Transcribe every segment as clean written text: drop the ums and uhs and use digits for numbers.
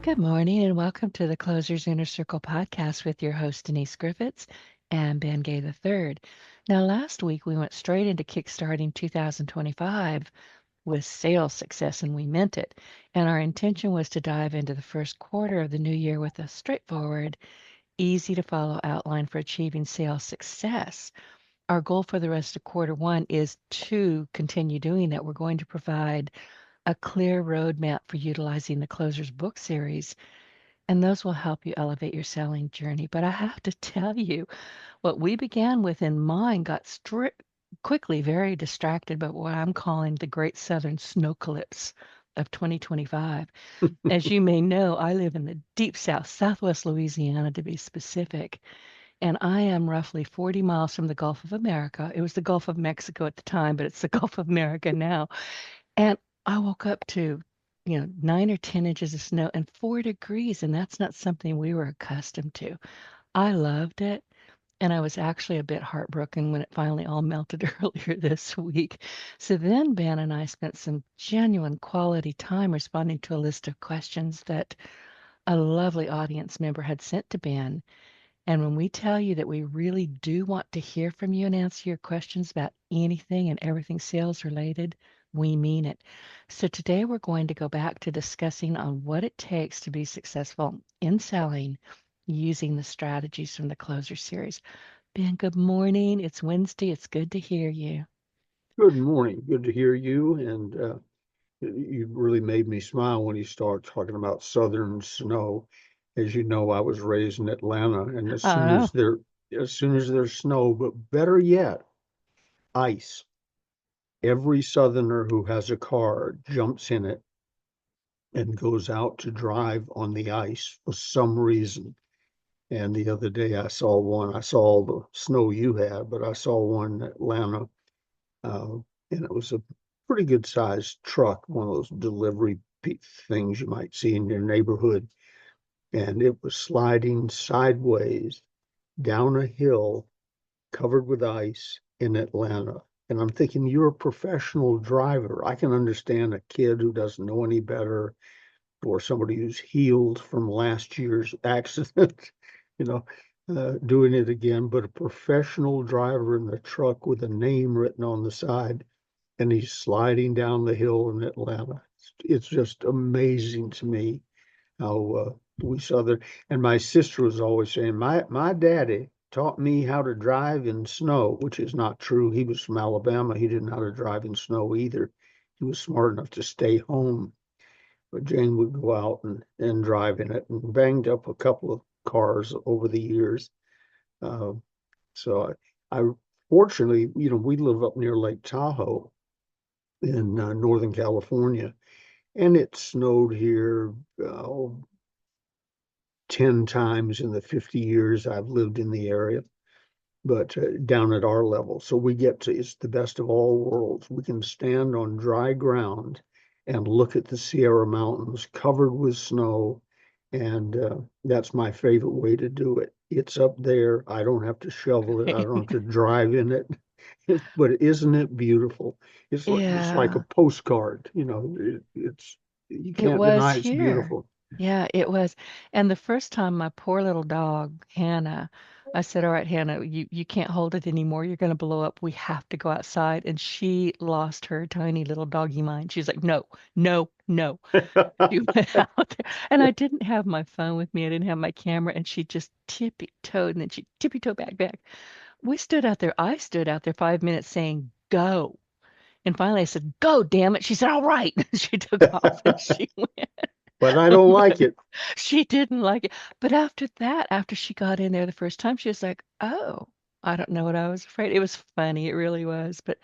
Good morning and welcome to the Closers Inner Circle podcast with your host Denise Griffitts and Ben Gay III. Now, last week we went straight into kickstarting 2025 with sales success, and we meant it. And our intention was to dive into the first quarter of the new year with a straightforward, easy to follow outline for achieving sales success. Our goal for the rest of quarter one is to continue doing that. We're going to provide a clear roadmap for utilizing the Closers book series, and those will help you elevate your selling journey. But I have to tell you, what we began with in mind got quickly very distracted by what I'm calling the Great Southern Snowcalypse of 2025. As you may know, I live in the deep south, southwest Louisiana to be specific, and I am roughly 40 miles from the Gulf of America. It was the Gulf of Mexico at the time, but it's the Gulf of America now. And I woke up to, 9 or 10 inches of snow and 4 degrees, and that's not something we were accustomed to. I loved it, and I was actually a bit heartbroken when it finally all melted earlier this week. So then Ben and I spent some genuine quality time responding to a list of questions that a lovely audience member had sent to Ben. And when we tell you that we really do want to hear from you and answer your questions about anything and everything sales related, we mean it. So today we're going to go back to discussing on what it takes to be successful in selling using the strategies from the Closer series. Ben, good morning. It's Wednesday. It's good to hear you. Good morning. Good to hear you. And you really made me smile when you start talking about southern snow. As you know, I was raised in Atlanta, and I know. as soon as there's snow, but better yet, ice. Every southerner who has a car jumps in it and goes out to drive on the ice for some reason. And the other day I saw one. I saw all the snow you had, but I saw one in Atlanta, uh, and it was a pretty good sized truck, one of those delivery things you might see in your neighborhood. And it was sliding sideways down a hill covered with ice in Atlanta. And I'm thinking, you're a professional driver. I can understand a kid who doesn't know any better or somebody who's healed from last year's accident, you know, doing it again. But a professional driver in the truck with a name written on the side, and he's sliding down the hill in Atlanta. It's just amazing to me how we Southern. And my sister was always saying, my daddy taught me how to drive in snow, which is not true. He was from Alabama. He didn't know how to drive in snow either. He was smart enough to stay home, but Jane would go out and drive in it, and banged up a couple of cars over the years. Uh, so I fortunately, we live up near Lake Tahoe in Northern California, and it snowed here uh, 10 times in the 50 years I've lived in the area, but down at our level. So it's the best of all worlds. We can stand on dry ground and look at the Sierra Mountains covered with snow. And that's my favorite way to do it. It's up there. I don't have to shovel it. I don't have to drive in it. But isn't it beautiful? It's like a Yeah, postcard. It's you it can't was deny it's here. beautiful. Yeah, it was. And the first time my poor little dog, Hannah, I said, "All right, Hannah, you can't hold it anymore. You're going to blow up. We have to go outside." And she lost her tiny little doggy mind. She's like, "No, no, no." She went out there. And I didn't have my phone with me. I didn't have my camera. And she just tippy-toed and then she tippy-toed back. We stood out there. I stood out there 5 minutes saying, "Go." And finally I said, "Go, damn it." She said, "All right." She took off and she went. But I don't like But it. she didn't like it. But after that, after she got in there the first time, she was like, "Oh, I don't know what I was afraid." It was funny. It really was. But,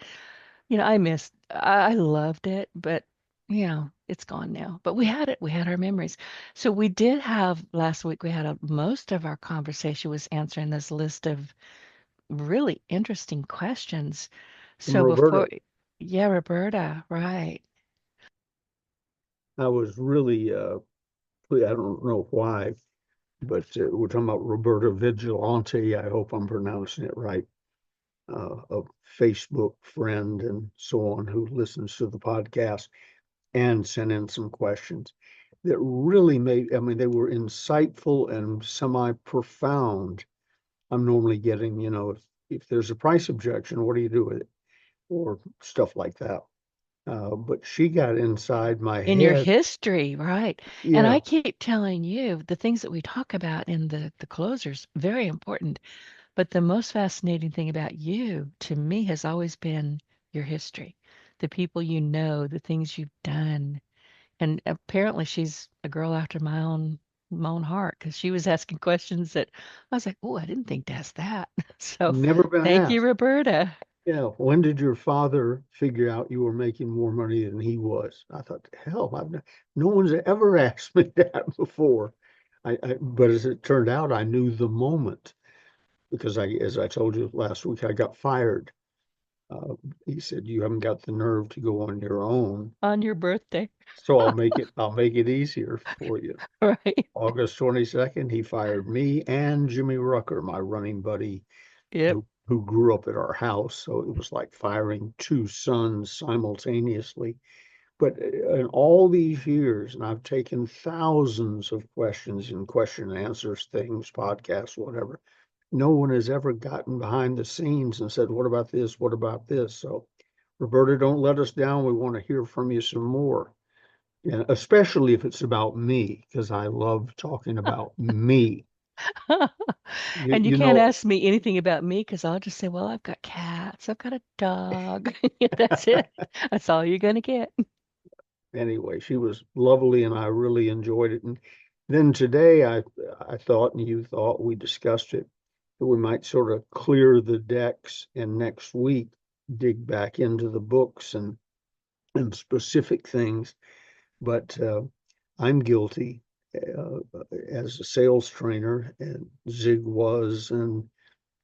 I loved it, but, it's gone now. But we had it. We had our memories. So we did have last week, we had most of our conversation was answering this list of really interesting questions. From So Roberta. yeah, Roberta, right. I was really, I don't know why, but we're talking about Roberta Vigilante. I hope I'm pronouncing it right. A Facebook friend and so on who listens to the podcast and sent in some questions. that really made, I mean, they were insightful and semi-profound. I'm normally getting, if there's a price objection, what do you do with it? Or stuff like that. But she got inside my In your head. history, right? And I Yeah, keep telling you the things that we talk about in the closers, very important. But the most fascinating thing about you to me has always been your history, the people you know, the things you've done. And apparently she's a girl after my own heart because she was asking questions that I was like, oh, I didn't think to ask that. So never been thank you, asked. Roberta. Yeah, when did your father figure out you were making more money than he was? I thought, hell, no one's ever asked me that before. But as it turned out, I knew the moment because as I told you last week, I got fired. Uh, he said, "You haven't got the nerve to go on your own, On your birthday. so I'll make it easier for you." Right. August 22nd, he fired me and Jimmy Rucker, my running buddy, Yep. who grew up at our house. So it was like firing two sons simultaneously. But in all these years, and I've taken thousands of questions and question and answers things, podcasts, whatever, no one has ever gotten behind the scenes and said, "What about this? What about this?" So, Roberta, don't let us down. We want to hear from you some more. Yeah, especially if it's about me, because I love talking about me. You, And you you can't know, ask me anything about me because I'll just say, well, I've got cats, I've got a dog. Yeah, that's it. That's all you're going to get. anyway, she was lovely and I really enjoyed it. And then today I thought and you thought we discussed it that we might sort of clear the decks and next week dig back into the books and specific things. But I'm guilty as a sales trainer, and Zig was, and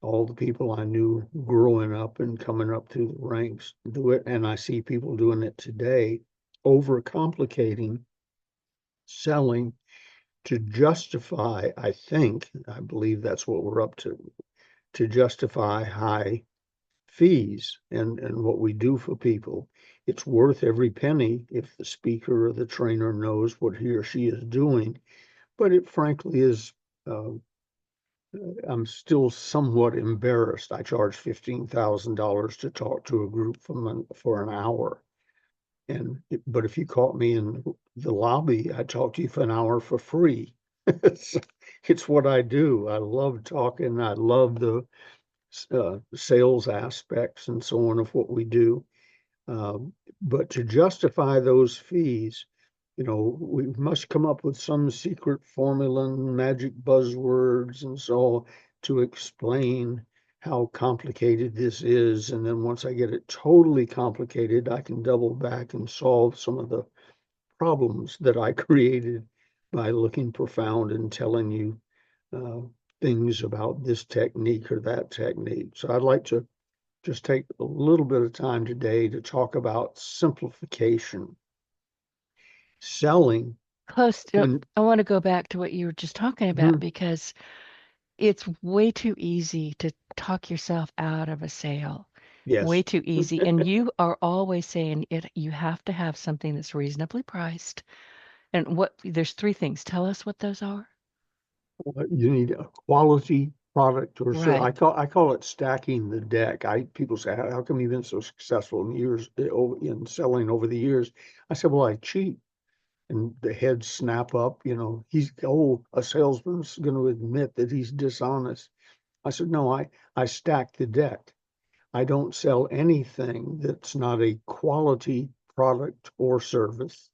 all the people I knew growing up and coming up through the ranks do it. And I see people doing it today, overcomplicating selling to justify, I believe that's what we're up to justify high fees and what we do for people. It's worth every penny if the speaker or the trainer knows what he or she is doing. But it frankly is, uh, I'm still somewhat embarrassed. I charge $15,000 to talk to a group for an hour. But if you caught me in the lobby, I'd talk to you for an hour for free. It's, it's what I do. I love talking. I love the sales aspects and so on of what we do. But to justify those fees, we must come up with some secret formula and magic buzzwords and so to explain how complicated this is. And then once I get it totally complicated, I can double back and solve some of the problems that I created by looking profound and telling you uh, things about this technique or that technique. So I'd like to just take a little bit of time today to talk about simplification. Selling Close to, when, I want to go back to what you were just talking about mhm, because it's way too easy to talk yourself out of a sale. Way yes, too easy. And you are always saying you have to have something that's reasonably priced. And there's three things. Tell us what those are. you need a quality product or so. Right. I call it stacking the deck. People say, how come you've been so successful in years in selling over the years? I said, well, I cheat. And the heads snap up, a salesman's going to admit that he's dishonest. I said, no, I stack the deck. I don't sell anything that's not a quality product or service.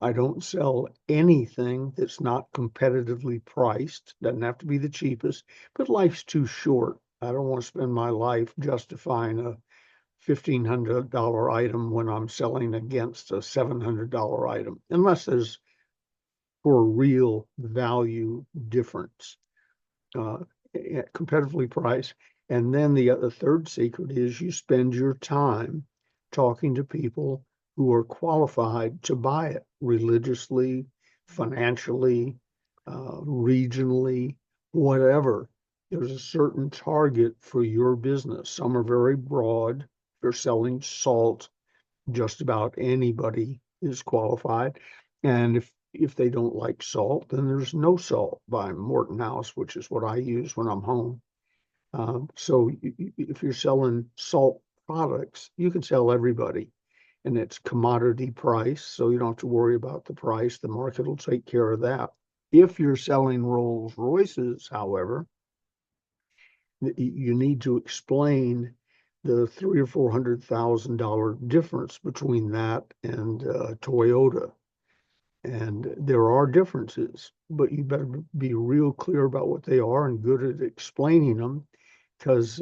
I don't sell anything that's not competitively priced. Doesn't have to be the cheapest, but life's too short. I don't want to spend my life justifying a $1,500 item when I'm selling against a $700 item, unless there's for a real value difference, uh, competitively priced. And then the third secret is you spend your time talking to people who are qualified to buy it religiously, financially, regionally, whatever. There's a certain target for your business. Some are very broad. If you're selling salt, just about anybody is qualified. And if If they don't like salt, then there's no salt by Morton House, which is what I use when I'm home. So if you're selling salt products, you can sell everybody, and it's commodity price, so you don't have to worry about the price. The market will take care of that. If you're selling Rolls Royces, however, you need to explain the three or $400,000 difference between that and Toyota. And there are differences, but you better be real clear about what they are and good at explaining them, because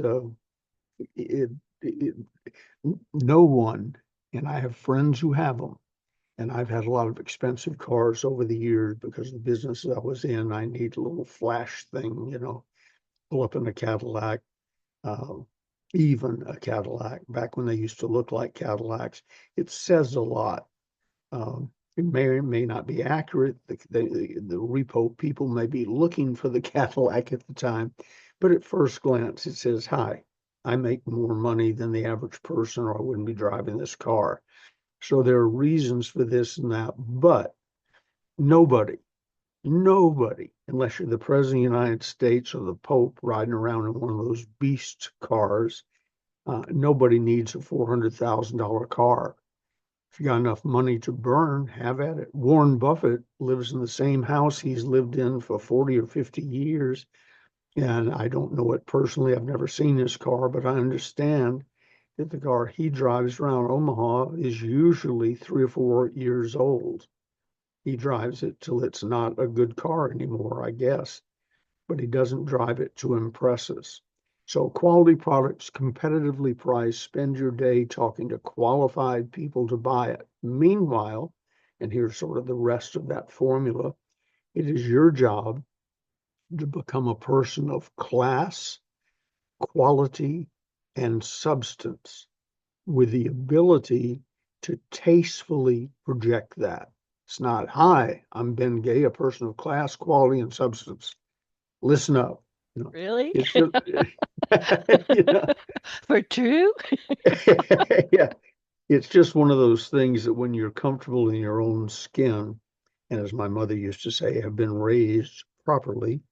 it, it, no one, and I have friends who have them, and I've had a lot of expensive cars over the years because of the business I was in. I need a little flash thing, pull up in a Cadillac, uh, even a Cadillac, back when they used to look like Cadillacs. It says a lot. It may or may not be accurate. The repo people may be looking for the Cadillac at the time, but at first glance, it says, "Hi, I make more money than the average person, or I wouldn't be driving this car." So there are reasons for this and that, but nobody, nobody, unless you're the President of the United States or the Pope riding around in one of those beast cars, nobody needs a $400,000 car. If you got enough money to burn, have at it. Warren Buffett lives in the same house he's lived in for 40 or 50 years. And I don't know it personally. I've never seen his car, but I understand that the car he drives around Omaha is usually 3 or 4 years old. He drives it till it's not a good car anymore, I guess, but he doesn't drive it to impress us. So quality products, competitively priced, spend your day talking to qualified people to buy it. Meanwhile, and here's sort of the rest of that formula, it is your job to become a person of class, quality, and substance with the ability to tastefully project that. It's not, "Hi, I'm Ben Gay, a person of class, quality, and substance. Listen up." You know, Really? it's just, you know, For true? yeah, it's just one of those things that when you're comfortable in your own skin, and as my mother used to say, have been raised properly,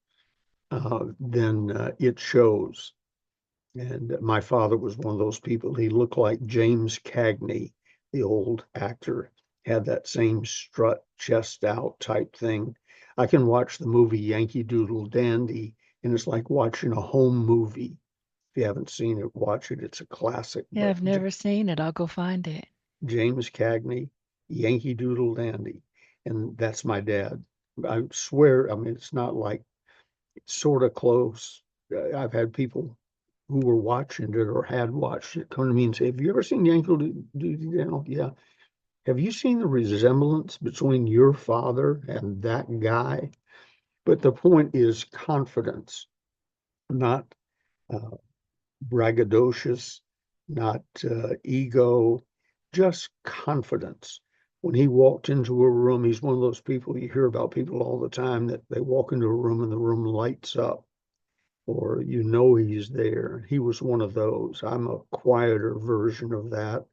then it shows. And my father was one of those people. He looked like James Cagney, the old actor, had that same strut, chest out type thing. I can watch the movie Yankee Doodle Dandy, and it's like watching a home movie. If you haven't seen it, watch it. It's a classic. Yeah, But I've never seen it. I'll go find it. James Cagney, Yankee Doodle Dandy, and that's my dad. I swear, I mean, it's not like sort of close. I've had people who were watching it or had watched it come to me and say, "Have you ever seen Yankee Doodle?" Yeah. "Have you seen the resemblance between your father and that guy?" But the point is confidence, not uh, braggadocious, not ego, just confidence. When he walked into a room, he's one of those people you hear about people all the time that they walk into a room and the room lights up, or he's there. He was one of those. I'm a quieter version of that,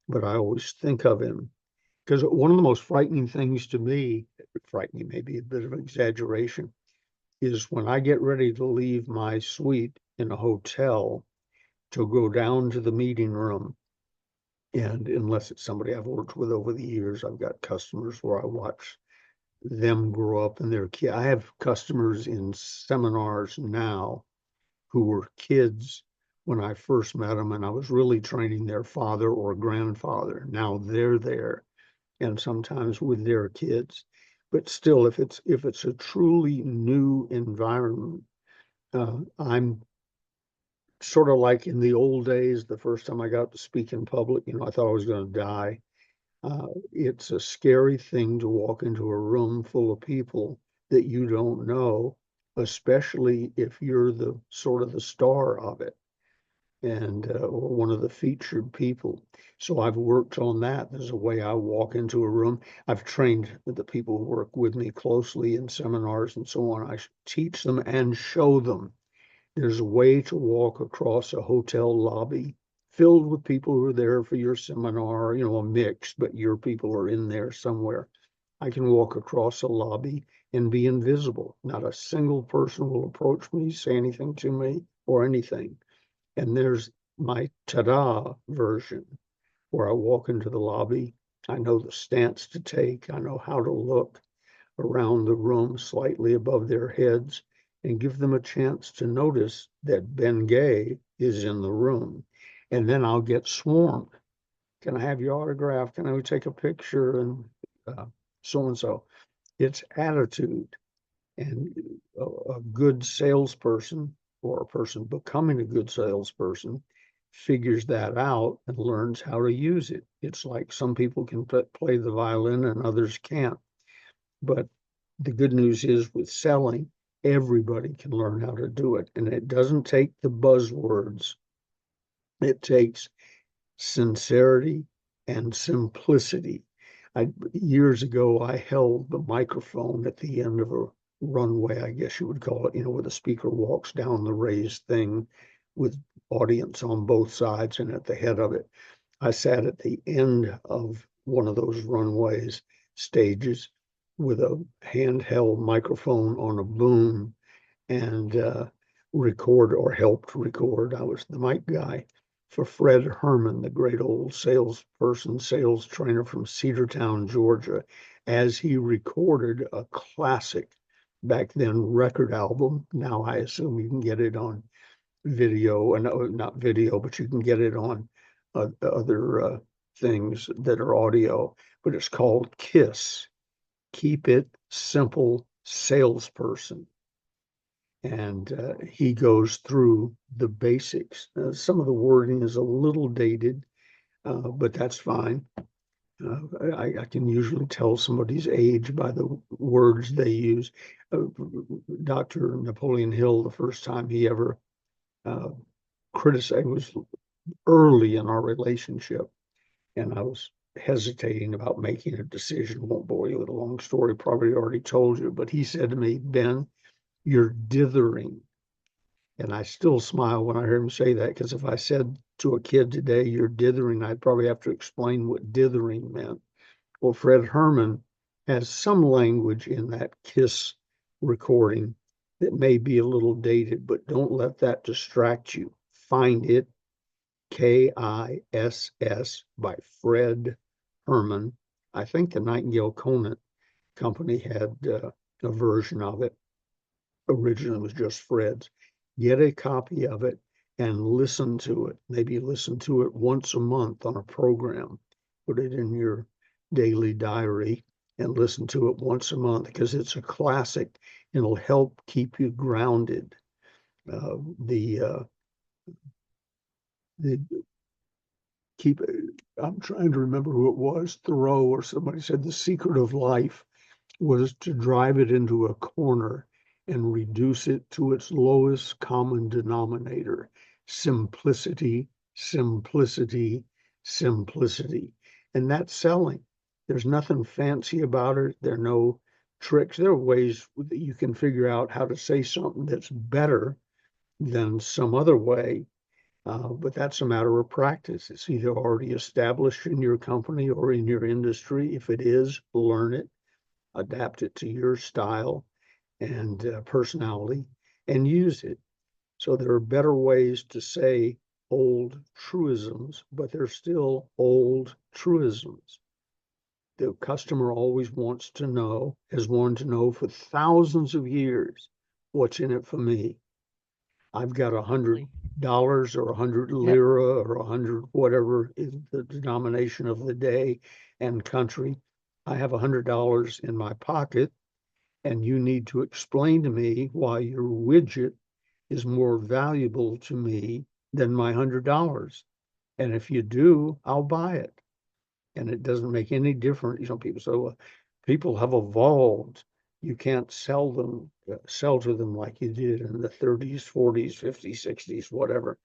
but I always think of him because one of the most frightening things to me, frightening may be a bit of an exaggeration, is when I get ready to leave my suite in a hotel to go down to the meeting room. And unless it's somebody I've worked with over the years, I've got customers where I watch them grow up and their kid. I have customers in seminars now who were kids when I first met them, and I was really training their father or grandfather. Now they're there, and sometimes with their kids. But still, if it's a truly new environment, I'm sort of like in the old days. The first time I got to speak in public, I thought I was going to die. It's a scary thing to walk into a room full of people that you don't know, especially if you're the sort of the star of it, and or one of the featured people. So I've worked on that. There's a way I walk into a room. I've trained the people who work with me closely in seminars and so on. I teach them and show them there's a way to walk across a hotel lobby filled with people who are there for your seminar, a mix, but your people are in there somewhere. I can walk across a lobby and be invisible. Not a single person will approach me, say anything to me, or anything. And there's my ta-da version, where I walk into the lobby. I know the stance to take. I know how to look around the room slightly above their heads and give them a chance to notice that Ben Gay is in the room. And then I'll get swarmed. Can I have your autograph? Can I take a picture? And so and so. It's attitude. And a good salesperson, or a person becoming a good salesperson, figures that out and learns how to use it. It's like some people can play the violin and others can't. But the good news is, with selling, everybody can learn how to do it. And it doesn't take the buzzwords, it takes sincerity and simplicity. Years ago, I held the microphone at the end of a runway, I guess you would call it, where the speaker walks down the raised thing with audience on both sides and at the head of it. I sat at the end of one of those runways stages with a handheld microphone on a boom and record, or helped record. I was the mic guy for Fred Herman, the great old salesperson, sales trainer from Cedartown, Georgia, as he recorded a classic, back then, record album. Now I assume you can get it on video, and not video, but you can get it on other things that are audio. But it's called KISS, Keep It Simple Salesperson. And he goes through the basics. Some of the wording is a little dated, but that's fine. I can usually tell somebody's age by the words they use. Dr. Napoleon Hill, the first time he ever uh, criticized, was early in our relationship, and I was hesitating about making a decision. Won't bore you with a long story, probably already told you, but he said to me, Ben, you're dithering. And I still smile when I hear him say that, because if I said to a kid today, you're dithering, I'd probably have to explain what dithering meant. Well, Fred Herman has some language in that KISS recording that may be a little dated, but don't let that distract you. Find it, KISS by Fred Herman. I think the Nightingale Conant Company had a version of it. Originally, it was just Fred's. Get a copy of it and listen to it. Maybe listen to it once a month on a program. Put it in your daily diary and listen to it once a month, because it's a classic. It'll help keep you grounded. Uh, the uh, the keep. I'm trying to remember who it was. Thoreau or somebody said the secret of life was to drive it into a corner and reduce it to its lowest common denominator: simplicity, simplicity, simplicity. And that's selling. There's nothing fancy about it. There are no tricks. There are ways that you can figure out how to say something that's better than some other way, but that's a matter of practice. It's either already established in your company or in your industry. If it is, learn it, adapt it to your style and personality, and use it. So there are better ways to say old truisms, but they're still old truisms. The customer always wants to know, has wanted to know for thousands of years, what's in it for me. I've got Absolutely. $100 or 100 Yep. lira or 100 whatever is the denomination of the day and country. I have $100 in my pocket, and you need to explain to me why your widget is more valuable to me than my $100. And if you do, I'll buy it. And it doesn't make any difference. People say, well, people have evolved. You can't sell to them like you did in the 30s, 40s, 50s, 60s, whatever.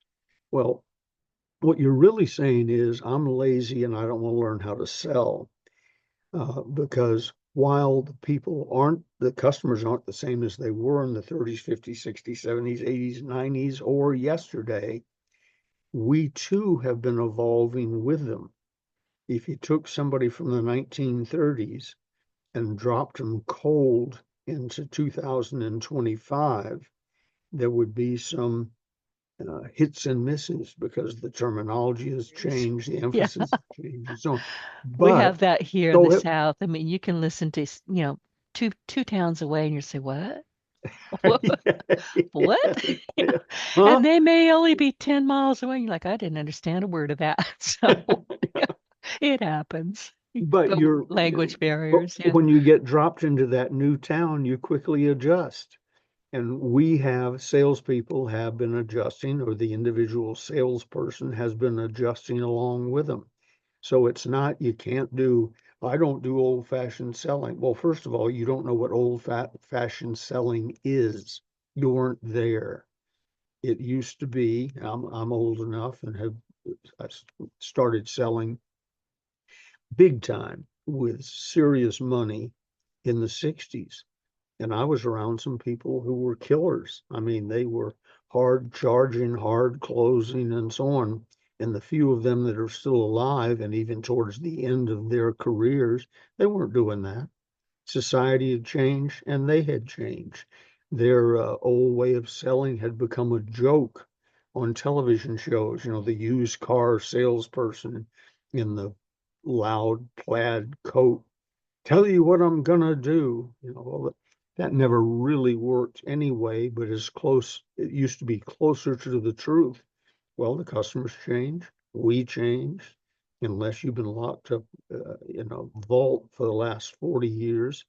Well, what you're really saying is, I'm lazy and I don't want to learn how to sell, because while the customers aren't the same as they were in the 30s, 50s, 60s, 70s, 80s, 90s, or yesterday, we too have been evolving with them. If you took somebody from the 1930s and dropped them cold into 2025, there would be some hits and misses because the terminology has changed, the Yeah. emphasis has changed, and so on. We But have that here in the so it, South. I mean, you can listen to, two towns away and you say, what? What? What? yeah, You know, yeah. and Huh? they may only be 10 miles away. You're like, I didn't understand a word of that. So yeah, it happens. But But language but barriers, yeah. when you get dropped into that new town, you quickly adjust. And we have salespeople have been adjusting, or the individual salesperson has been adjusting along with them. So it's not, you can't do, I don't do old fashioned selling. Well, first of all, you don't know what old fashioned selling is. You weren't there. It used to be, I'm old enough and have I started selling big time with serious money in the 60s. And I was around some people who were killers. I mean, they were hard charging, hard closing, and so on. And the few of them that are still alive and even towards the end of their careers, they weren't doing that. Society had changed and they had changed. Their old way of selling had become a joke on television shows. You know, the used car salesperson in the loud plaid coat, tell you what I'm gonna do. You know, well, that never really worked anyway, but as close, it used to be closer to the truth. Well, the customers change, we change. Unless you've been locked up in a vault for the last 40 years,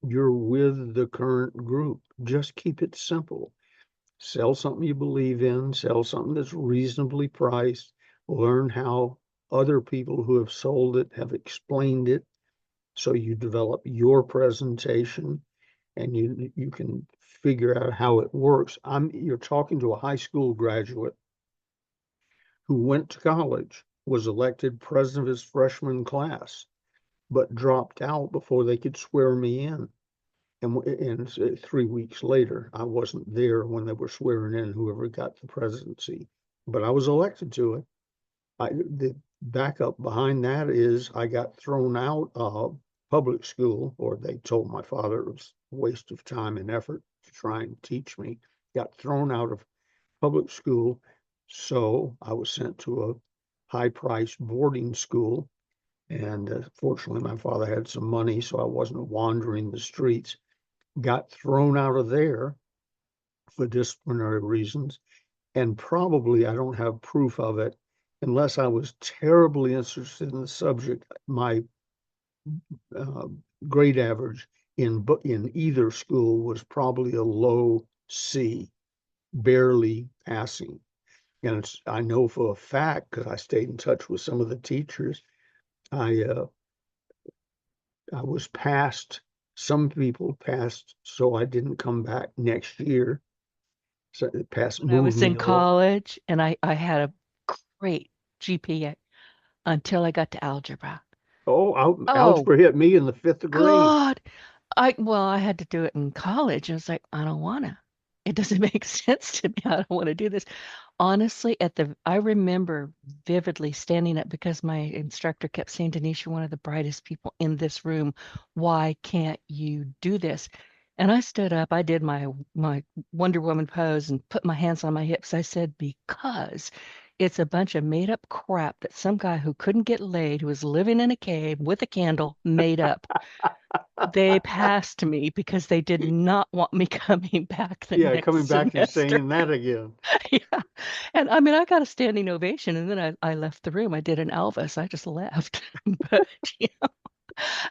you're with the current group. Just keep it simple. Sell something you believe in, sell something that's reasonably priced, learn how other people who have sold it have explained it, so you develop your presentation and you can figure out how it works. You're talking to a high school graduate who went to college, was elected president of his freshman class, but dropped out before they could swear me in. And 3 weeks later, I wasn't there when they were swearing in whoever got the presidency, but I was elected to it. The backup behind that is I got thrown out of public school, or they told my father it was a waste of time and effort to try and teach me. Got thrown out of public school, so I was sent to a high-priced boarding school. And fortunately, my father had some money, so I wasn't wandering the streets. Got thrown out of there for disciplinary reasons, and probably I don't have proof of it unless I was terribly interested in the subject. My uh, grade average in either school was probably a low C, barely passing. And I know for a fact because I stayed in touch with some of the teachers. I uh, I was passed. Some people passed, so I didn't come back next year. So it passed, When I moved was in me along. college and I had a great GPA until I got to algebra. Oh, Algebra hit me in the fifth grade. God. I had to do it in college. I was like, I don't wanna. It doesn't make sense to me. I don't want to do this. Honestly, I remember vividly standing up because my instructor kept saying, Denise, you're one of the brightest people in this room. Why can't you do this? And I stood up, I did my Wonder Woman pose and put my hands on my hips. I said, because it's a bunch of made up crap that some guy who couldn't get laid, who was living in a cave with a candle, made up. They passed me because they did not want me coming back the Yeah, next coming back and semester. saying that again. Yeah. And I mean, I got a standing ovation and then I left the room. I did an Elvis. I just left. But yeah,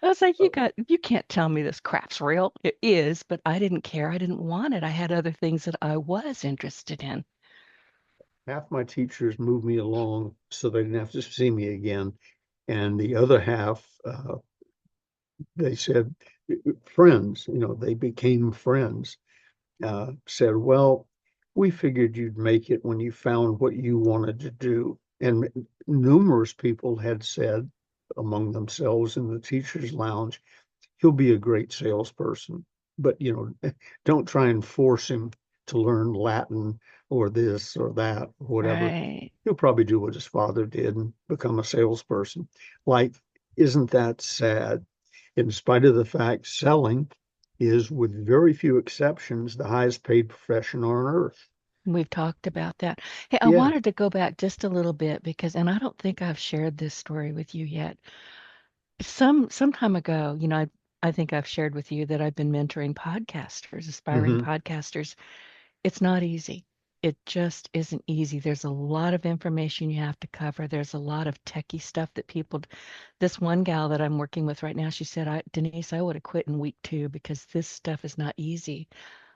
I was like, Uh, you can't tell me this crap's real. It is, but I didn't care. I didn't want it. I had other things that I was interested in. Half my teachers moved me along so they didn't have to see me again, and the other half, they said, friends. You know, they became friends. Said, well, we figured you'd make it when you found what you wanted to do. And numerous people had said among themselves in the teachers' lounge, he'll be a great salesperson, but don't try and force him to learn Latin or this or that or whatever. Right. He'll probably do what his father did and become a salesperson. Like, isn't that sad? in spite of the fact selling is, with very few exceptions, the highest paid profession on earth. We've talked about that. Hey, I Yeah. wanted to go back just a little bit because, and I don't think I've shared this story with you yet. Some time ago, I think I've shared with you that I've been mentoring podcasters, aspiring Hmm. podcasters. It's not easy. It just isn't easy. There's a lot of information you have to cover. There's a lot of techie stuff that people. This one gal that I'm working with right now, she said, Denise, I would have quit in week 2 because this stuff is not easy.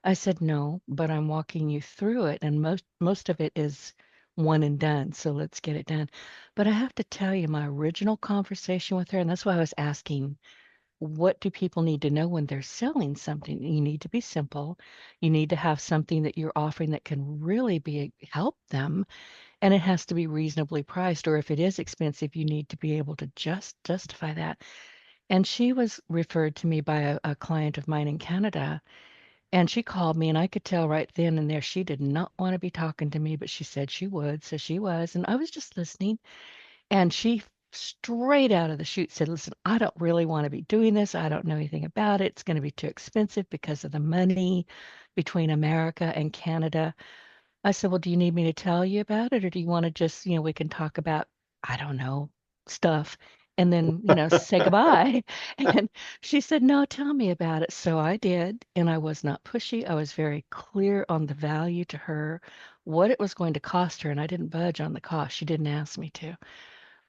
I said, no, but I'm walking you through it, and most of it is one and done. So let's get it done. But I have to tell you, my original conversation with her, and that's why I was asking, what do people need to know when they're selling something? You need to be simple. You need to have something that you're offering that can really be help them, and it has to be reasonably priced. Or if it is expensive, you need to be able to just justify that. And she was referred to me by a client of mine in Canada, and she called me, and I could tell right then and there she did not want to be talking to me, but she said she would, so she was, and I was just listening. And she straight out of the chute said, "Listen, I don't really want to be doing this. I don't know anything about it. It's going to be too expensive because of the money between America and Canada." I said, "Well, do you need me to tell you about it, or do you want to just, we can talk about, I don't know, stuff, and then, say goodbye?" And she said, "No, tell me about it." So I did, and I was not pushy. I was very clear on the value to her, what it was going to cost her, and I didn't budge on the cost. She didn't ask me to.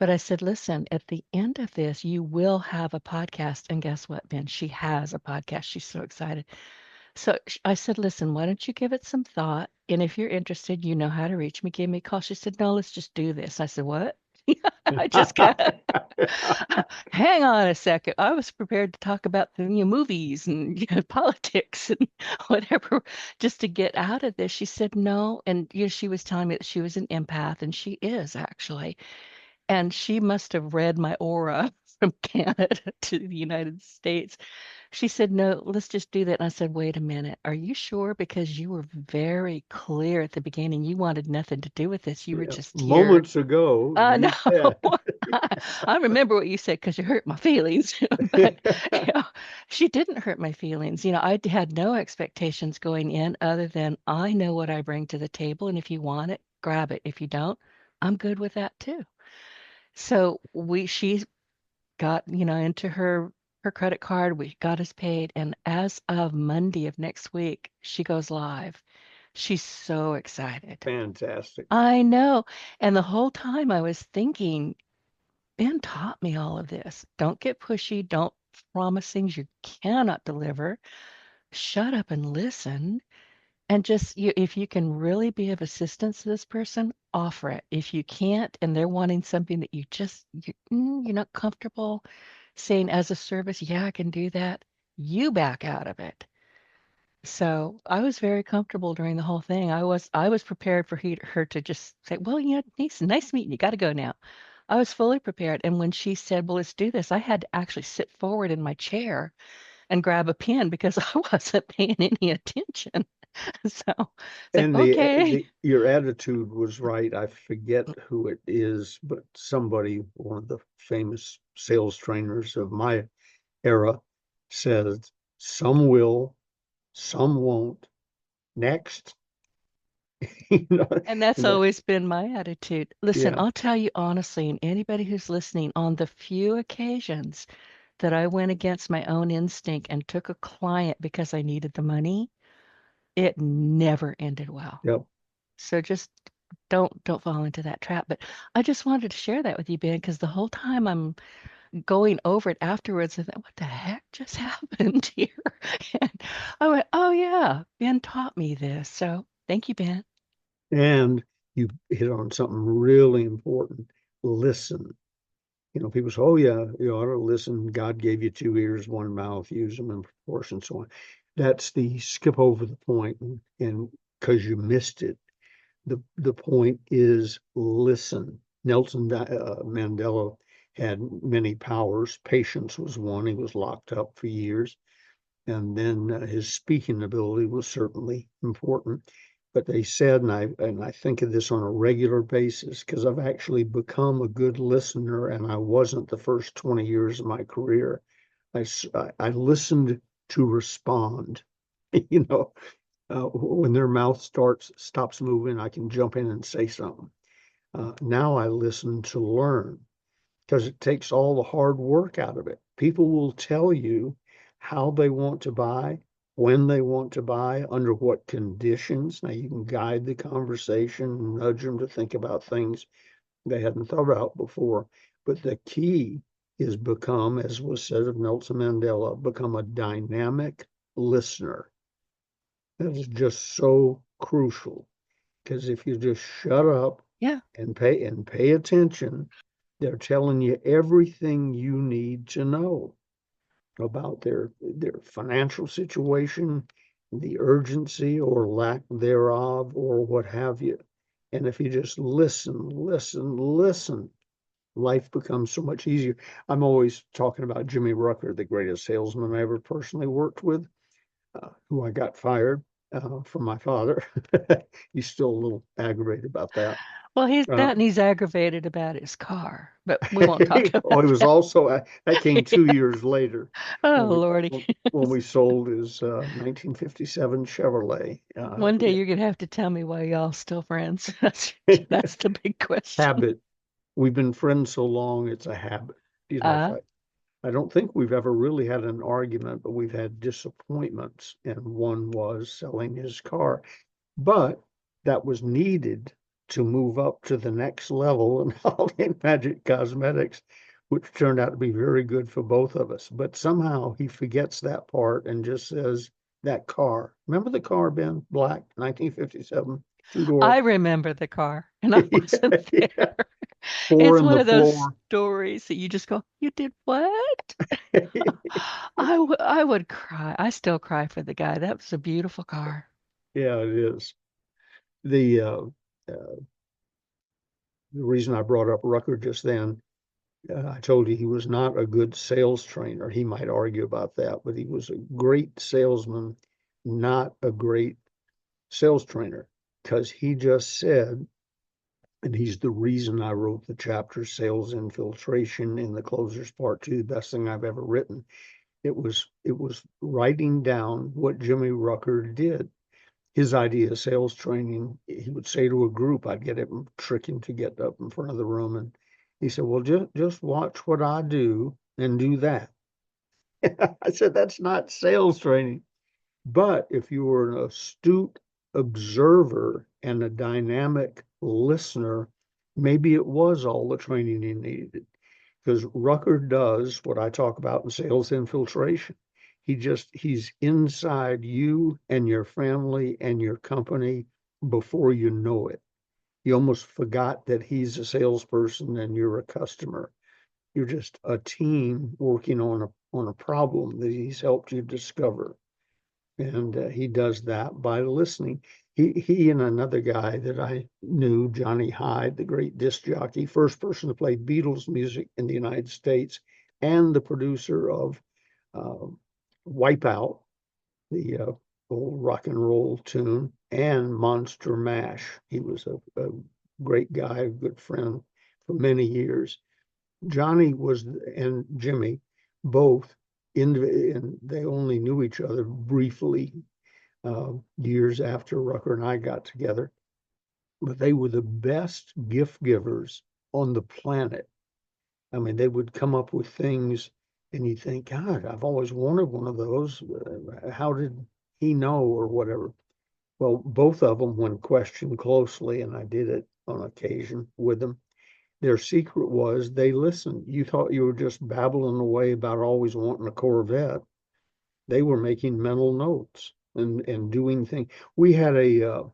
But I said, "Listen, at the end of this, you will have a podcast." And guess what, Ben? She has a podcast. She's so excited. So I said, "Listen, why don't you give it some thought? And if you're interested, you know how to reach me. Give me a call." She said, "No, let's just do this." I said, "What?" I just got, hang on a second. I was prepared to talk about the movies and politics and whatever just to get out of this. She said, "No." And she was telling me that she was an empath, and she is actually. And she must have read my aura from Canada to the United States. She said, "No, let's just do that." And I said, "Wait a minute. Are you sure? Because you were very clear at the beginning. You wanted nothing to do with this. You were Yeah. just here." Moments ago, No, you said. I remember what you said because you hurt my feelings. But she didn't hurt my feelings. I had no expectations going in other than I know what I bring to the table. And if you want it, grab it. If you don't, I'm good with that too. So she got, into her credit card. We got us paid, and as of Monday of next week, she goes live. She's so excited. Fantastic. I know. And the whole time I was thinking, Ben taught me all of this. Don't get pushy. Don't promise things you cannot deliver. Shut up and listen. And just if you can really be of assistance to this person, offer it. If you can't, and they're wanting something that you're not comfortable saying as a service, "Yeah, I can do that," you back out of it. So I was very comfortable during the whole thing. I was prepared for her to just say, "Well, nice meeting you. Got to go now." I was fully prepared. And when she said, "Well, let's do this," I had to actually sit forward in my chair and grab a pen because I wasn't paying any attention. So it's like, And okay. your attitude was right. I forget who it is, but somebody, one of the famous sales trainers of my era, said, "Some will, some won't. Next." You know, And that's and that, always been my attitude. Listen, yeah, I'll tell you honestly, and anybody who's listening, on the few occasions that I went against my own instinct and took a client because I needed the money, it never ended well. yep. So just don't fall into that trap. But I just wanted to share that with you, Ben, because the whole time I'm going over it afterwards, I thought, what the heck just happened here? And I went, oh yeah, Ben taught me this. So thank you, Ben. And you hit on something really important. Listen. People say, "Oh yeah, you ought to listen. God gave you two ears, one mouth. Use them in proportion." So on. That's the skip over the point, and because you missed it. The point is listen. Nelson Mandela had many powers. Patience was one. He was locked up for years, and then his speaking ability was certainly important. But they said, and I think of this on a regular basis because I've actually become a good listener, and I wasn't the first 20 years of my career. I listened to respond. You know, when their mouth stops moving, I can jump in and say something. Now I listen to learn because it takes all the hard work out of it. People will tell you how they want to buy, when they want to buy, under what conditions. Now you can guide the conversation, nudge them to think about things they hadn't thought about before. But the key is become, as was said of Nelson Mandela, become a dynamic listener. That is just so crucial because if you just shut up Yeah. and pay attention, they're telling you everything you need to know about their financial situation, the urgency or lack thereof, or what have you. And if you just listen, life becomes so much easier. I'm always talking about Jimmy Rucker, the greatest salesman I ever personally worked with, who I got fired from my father. He's still a little aggravated about that. Well, he's Uh, that and he's aggravated about his car, but we won't talk oh, about it was that. also that came two Yeah. years later Oh, when we Lordy. when we sold his 1957 Chevrolet. One day you're gonna have to tell me why y'all still friends. That's the big question. Habit. We've been friends so long, it's a habit. You know, Uh, I don't think we've ever really had an argument, but we've had disappointments, and one was selling his car. But that was needed to move up to the next level in Holiday Magic Cosmetics, which turned out to be very good for both of us. But somehow he forgets that part and just says that car. Remember the car, Ben? Black, 1957, two I door. remember the car, and I wasn't Yeah, there. yeah. Four It's in one the of those floor. stories that you just go, "You did what?" I would cry. I still cry for the guy. That was a beautiful car. Yeah, it is. The the reason I brought up Rucker just then, I told you he was not a good sales trainer. He might argue about that, but he was a great salesman, not a great sales trainer, because he just said, and he's the reason I wrote the chapter Sales Infiltration in the Closers Part 2, the best thing I've ever written. It was writing down what Jimmy Rucker did. His idea of sales training, he would say to a group, I'd get him, trick him to get up in front of the room, and he said, well, just watch what I do and do that. I said, that's not sales training. But if you were an astute observer and a dynamic listener, maybe it was all the training you needed. Because Rucker does what I talk about in sales infiltration. He's inside you and your family and your company before you know it. You almost forgot that he's a salesperson and you're a customer. You're just a team working on a problem that he's helped you discover, and he does that by listening. He and another guy that I knew, Johnny Hyde, the great disc jockey, first person to play Beatles music in the United States, and the producer of uh, Wipeout, the old rock and roll tune, and Monster Mash. He was a great guy, a good friend for many years. Johnny was and Jimmy both and they only knew each other briefly years after Rucker and I got together, but they were the best gift givers on the planet. I mean, they would come up with things, and you think, God, I've always wanted one of those. How did he know, or whatever? Well, both of them, when questioned closely, and I did it on occasion with them, their secret was they listened. You thought you were just babbling away about always wanting a Corvette. They were making mental notes and doing things. We had a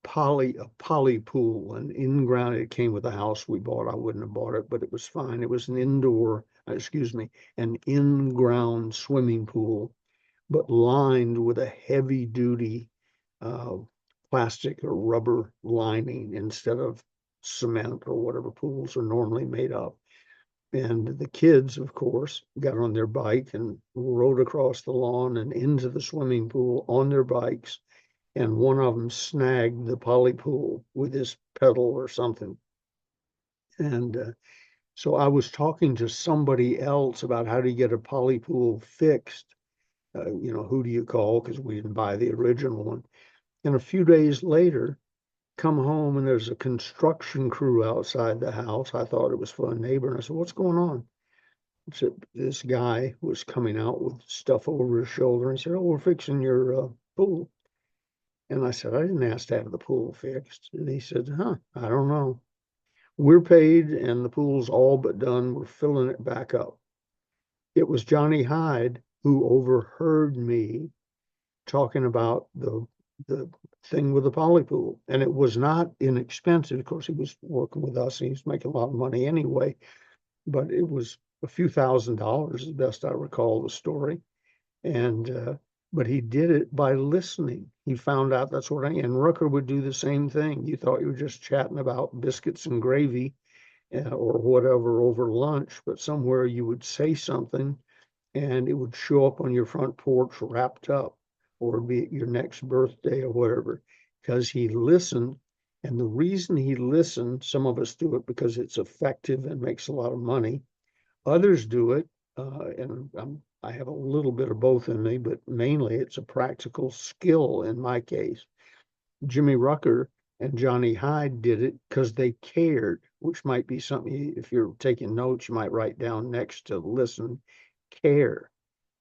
poly pool, an in ground. It came with the house we bought. I wouldn't have bought it, but it was fine. It was an indoor, excuse me, an in ground swimming pool, but lined with a heavy duty uh, plastic or rubber lining instead of cement or whatever pools are normally made of. And the kids, of course, got on their bike and rode across the lawn and into the swimming pool on their bikes. And one of them snagged the poly pool with his pedal or something. And So I was talking to somebody else about how to get a poly pool fixed. Who do you call? Because we didn't buy the original one. And a few days later, come home and there's a construction crew outside the house. I thought it was for a neighbor. And I said, what's going on? So this guy was coming out with stuff over his shoulder and said, oh, we're fixing your pool. And I said, I didn't ask to have the pool fixed. And he said, I don't know. We're paid and the pool's all but done. We're filling it back up. It was Johnny Hyde who overheard me talking about the thing with the poly pool. And it was not inexpensive. Of course, he was working with us and he was making a lot of money anyway, but it was a few $1,000s, as best I recall the story. And but he did it by listening. He found out that's what and Rooker would do the same thing. You thought you were just chatting about biscuits and gravy or whatever over lunch, but somewhere you would say something and it would show up on your front porch wrapped up, or be at your next birthday or whatever, because he listened. And the reason he listened, some of us do it because it's effective and makes a lot of money. Others do it, and I have a little bit of both in me, but mainly it's a practical skill in my case. Jimmy Rucker and Johnny Hyde did it because they cared, which might be something, if you're taking notes, you might write down next to listen, care.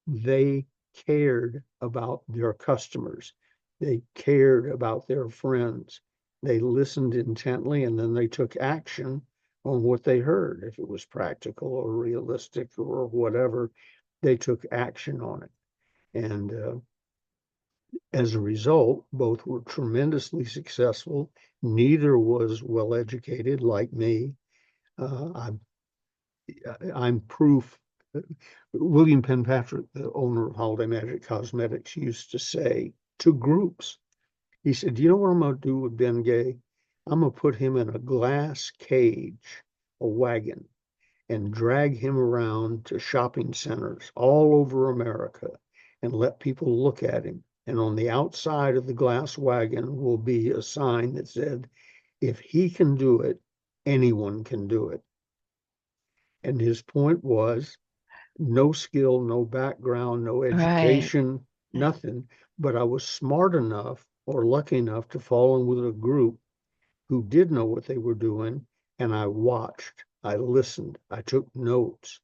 They cared about their customers. They cared about their friends. They listened intently and then they took action on what they heard. If it was practical or realistic or whatever, they took action on it. And as a result, both were tremendously successful. Neither was well educated like me. Uh, I'm proof. William Penpatrick, the owner of Holiday Magic Cosmetics, used to say to groups, he said, "Do you know what I'm going to do with Ben Gay? I'm going to put him in a glass cage, a wagon, and drag him around to shopping centers all over America and let people look at him. And on the outside of the glass wagon will be a sign that said, if he can do it, anyone can do it." And his point was no skill, no background, no Right. education, nothing. But I was smart enough or lucky enough to fall in with a group who did know what they were doing. And I watched, I listened, I took notes,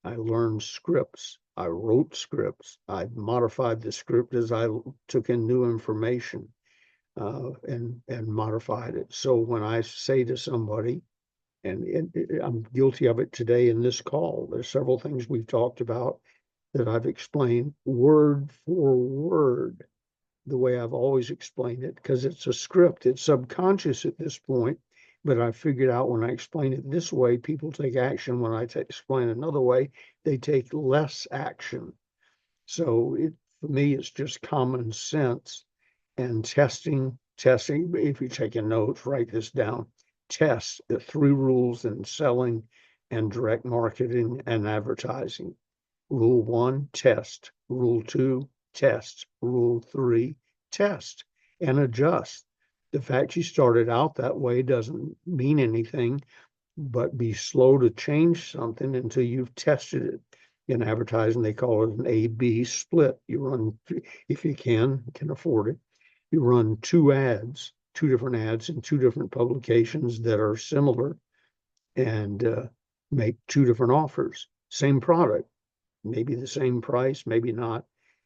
I learned scripts, I wrote scripts, I modified the script as I took in new information and modified it. So when I say to somebody, and I'm guilty of it today in this call. There's several things we've talked about that I've explained word for word the way I've always explained it because it's a script. It's subconscious at this point, but I figured out when I explain it this way, people take action. When I explain another way, they take less action. So for me, it's just common sense and testing. If you're taking notes, write this down. Test the three rules in selling and direct marketing and advertising. Rule one, test. Rule two, test. Rule three, test and adjust. The fact you started out that way doesn't mean anything, but be slow to change something until you've tested it. In advertising, they call it an A/B split. You run, if you can afford it, you run two different ads in two different publications that are similar and make two different offers. Same product, maybe the same price, maybe not,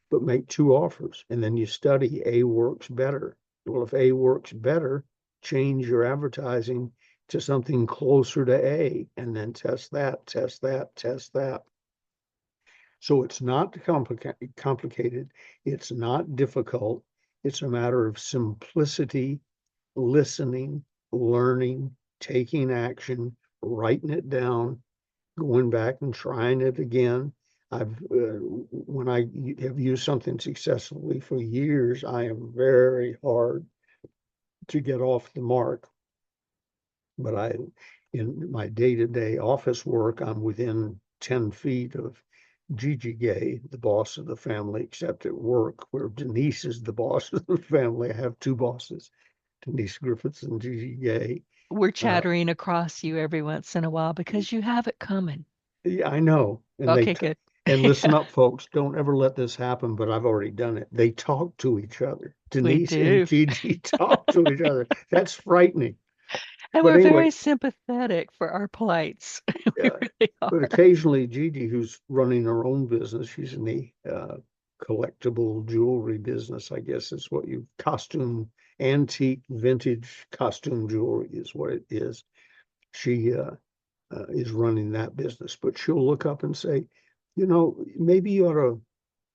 but make two offers. And then you study A works better. Well, if A works better, change your advertising to something closer to A and then test that, test that, test that. So it's not complicated. It's not difficult. It's a matter of simplicity, listening, learning, taking action, writing it down, going back and trying it again. When I have used something successfully for years, I am very hard to get off the mark. But in my day-to-day office work, I'm within 10 feet of Gigi Gay, the boss of the family, except at work, where Denise is the boss of the family. I have two bosses, Denise Griffitts and Gigi Gay. We're Uh, chattering across you every once in a while because you have it coming. yeah, I know. Okay, good. And listen Yeah, up, folks, don't ever let this happen, but I've already done it. They talk to each other. we Denise and do. Gigi talk to each other. That's frightening. And But we're anyway, very sympathetic for our plights. We uh, really but are. occasionally Gigi, who's running her own business, she's in the collectible jewelry business, I guess is what you costume, antique, vintage costume jewelry is what it is. She is running that business, but she'll look up and say, maybe you ought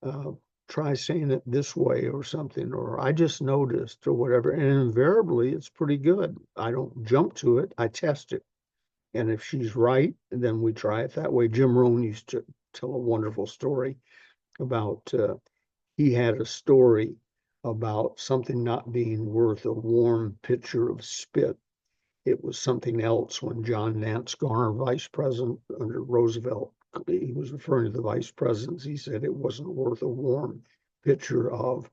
to try saying it this way or something, or I just noticed or whatever. And invariably, it's pretty good. I don't jump to it, I test it. And if she's right, then we try it that way. Jim Rohn used to tell a wonderful story about he had a story about something not being worth a warm pitcher of spit. It was something else when John Nance Garner, vice president under Roosevelt, he was referring to the vice presidents. He said it wasn't worth a warm pitcher of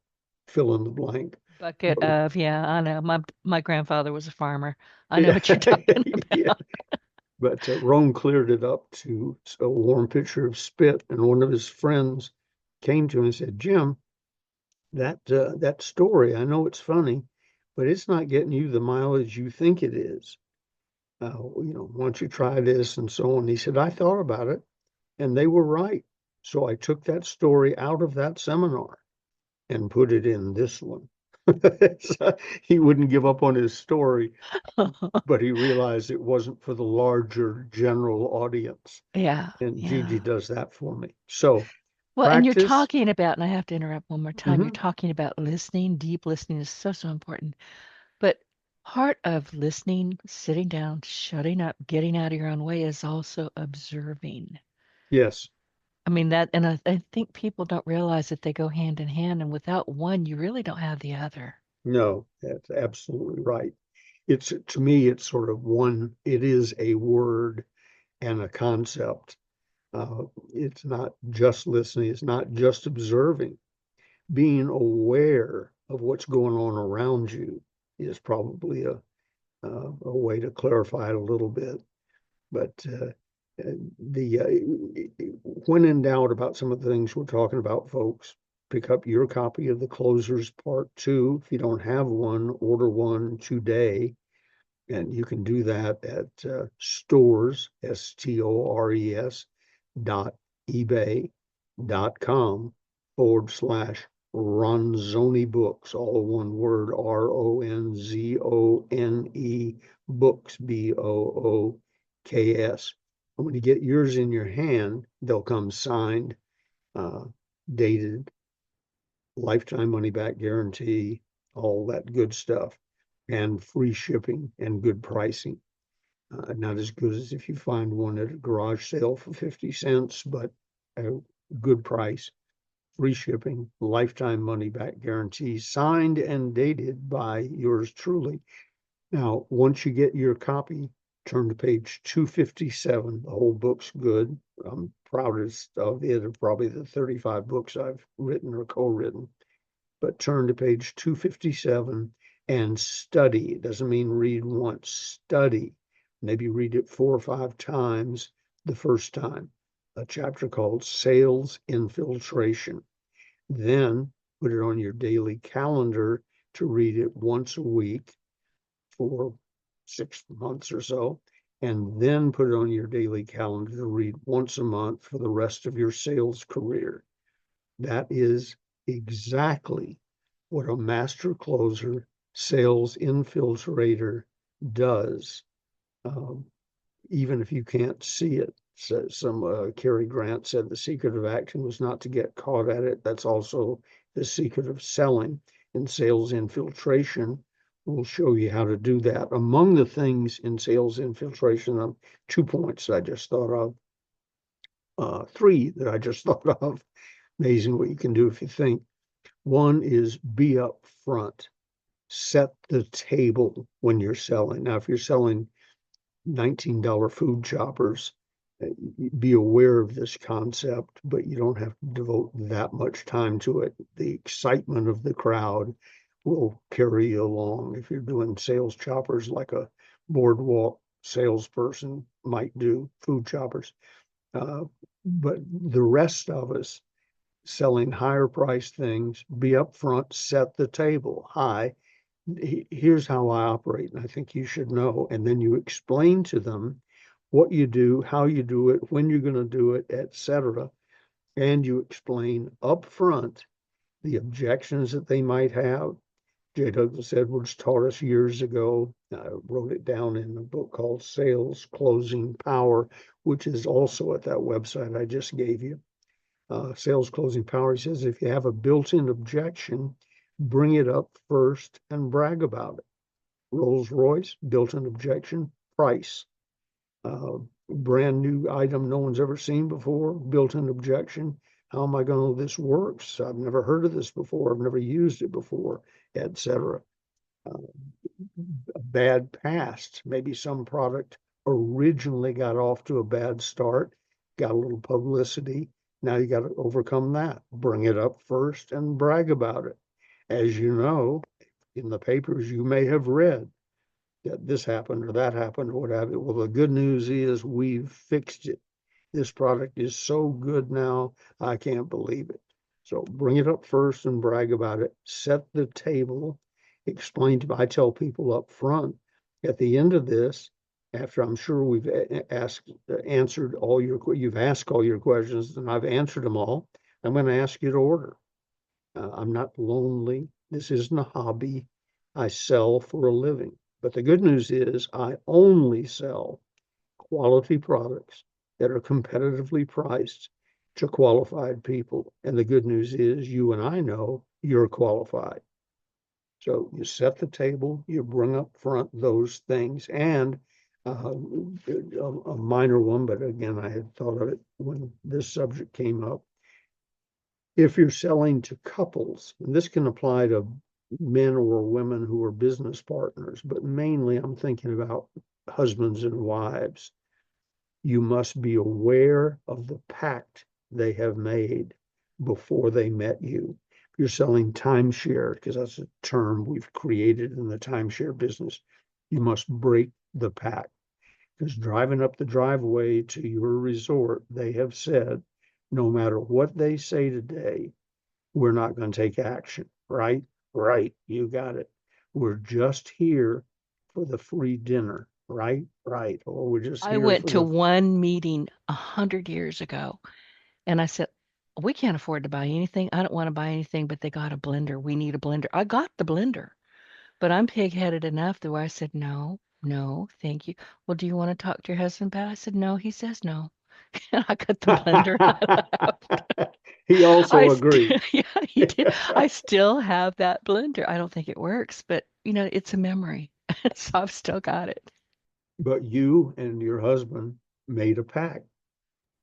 fill in the blank. Bucket But of, yeah, I know. My grandfather was a farmer. I know yeah, what you're talking yeah. about. But Rome cleared it up to a warm pitcher of spit, and one of his friends came to him and said, "Jim, that story, I know it's funny, but it's not getting you the mileage you think it is. Why don't you try this and so on?" He said, "I thought about it, and they were right. So I took that story out of that seminar and put it in this one." So he wouldn't give up on his story, but he realized it wasn't for the larger general audience. Yeah, And Gigi yeah. does that for me. So Well, and you're practice. talking about, and I have to interrupt one more time, you're Hmm. talking about listening. Deep listening is so, so important. But part of listening, sitting down, shutting up, getting out of your own way is also observing. Yes. I mean, and I think people don't realize that they go hand in hand, and without one, you really don't have the other. No, that's absolutely right. It's to me, it's sort of one, it is a word and a concept. It's not just listening, it's not just observing. Being aware of what's going on around you is probably a way to clarify it a little bit. But the when in doubt about some of the things we're talking about, folks, pick up your copy of the Closers Part Two. If you don't have one, order one today, and you can do that at stores stores dot ebay.com/Ronzoni books, all one word, RONZONE books, BOOKS. And when you get yours in your hand, they'll come signed, uh, dated, lifetime money back guarantee, all that good stuff, and free shipping and good pricing. Not as good as if you find one at a garage sale for 50 cents, but a good price, free shipping, lifetime money back guarantee, signed and dated by yours truly. Now, once you get your copy, turn to page 257. The whole book's good. I'm proudest of it, of probably the 35 books I've written or co-written. But turn to page 257 and study. It doesn't mean read once, study. Maybe read it 4 or 5 times the first time. A chapter called Sales Infiltration. Then put it on your daily calendar to read it once a week for 6 months or so, and then put it on your daily calendar to read once a month for the rest of your sales career. That is exactly what a master closer sales infiltrator does, um, even if you can't see it. So some Cary Grant said the secret of action was not to get caught at it. That's also the secret of selling. And sales infiltration will show you how to do that. Among the things in sales infiltration, 2 points I just thought of, three that I just thought of. Amazing what you can do if you think. One is be up front, set the table when you're selling. Now, if you're selling $19 food choppers, be aware of this concept, but you don't have to devote that much time to it. The excitement of the crowd will carry you along. If you're doing sales choppers like a boardwalk salesperson might do, food shoppers. But the rest of us selling higher priced things, be upfront, set the table. Hi, here's how I operate, and I think you should know. And then you explain to them what you do, how you do it, when you're going to do it, etc. And you explain upfront the objections that they might have. J. Douglas Edwards taught us years ago. I wrote it down in a book called Sales Closing Power, which is also at that website I just gave you. Sales Closing Power. He says if you have a built-in objection, bring it up first and brag about it. Rolls Royce, built-in objection, price. Brand new item no one's ever seen before, built-in objection. How am I going to know this works? I've never heard of this before. I've never used it before, etc. A bad past. Maybe some product originally got off to a bad start, got a little publicity. Now you got to overcome that. Bring it up first and brag about it. As you know, in the papers, you may have read that this happened or that happened or what have you. Well, the good news is we've fixed it. This product is so good now, I can't believe it. So bring it up first and brag about it. Set the table. Explain to, I tell people up front at the end of this, after I'm sure we've answered all you've asked all your questions and I've answered them all, I'm going to ask you to order. I'm not lonely. This isn't a hobby. I sell for a living. But the good news is I only sell quality products that are competitively priced to qualified people. And the good news is you and I know you're qualified. So you set the table, you bring up front those things, and a minor one, but again, I had thought of it when this subject came up. If you're selling to couples, and this can apply to men or women who are business partners, but mainly I'm thinking about husbands and wives, you must be aware of the pact they have made before they met you. If you're selling timeshare, because that's a term we've created in the timeshare business, you must break the pact. Because driving up the driveway to your resort, they have said, no matter what they say today, we're not going to take action, right? Right. You got it. We're just here for the free dinner, right? Right. Or we're just I here went for to the, one meeting 100 years ago and I said, we can't afford to buy anything. I don't want to buy anything, but they got a blender. We need a blender. I got the blender, but I'm pig-headed enough that where I said, no, no, thank you. Well, do you want to talk to your husband about it? I said, no, he says no. And I got the blender. he I also agreed. still, yeah, he did. I still have that blender. I don't think it works, but it's a memory. So I've still got it. But you and your husband made a pact,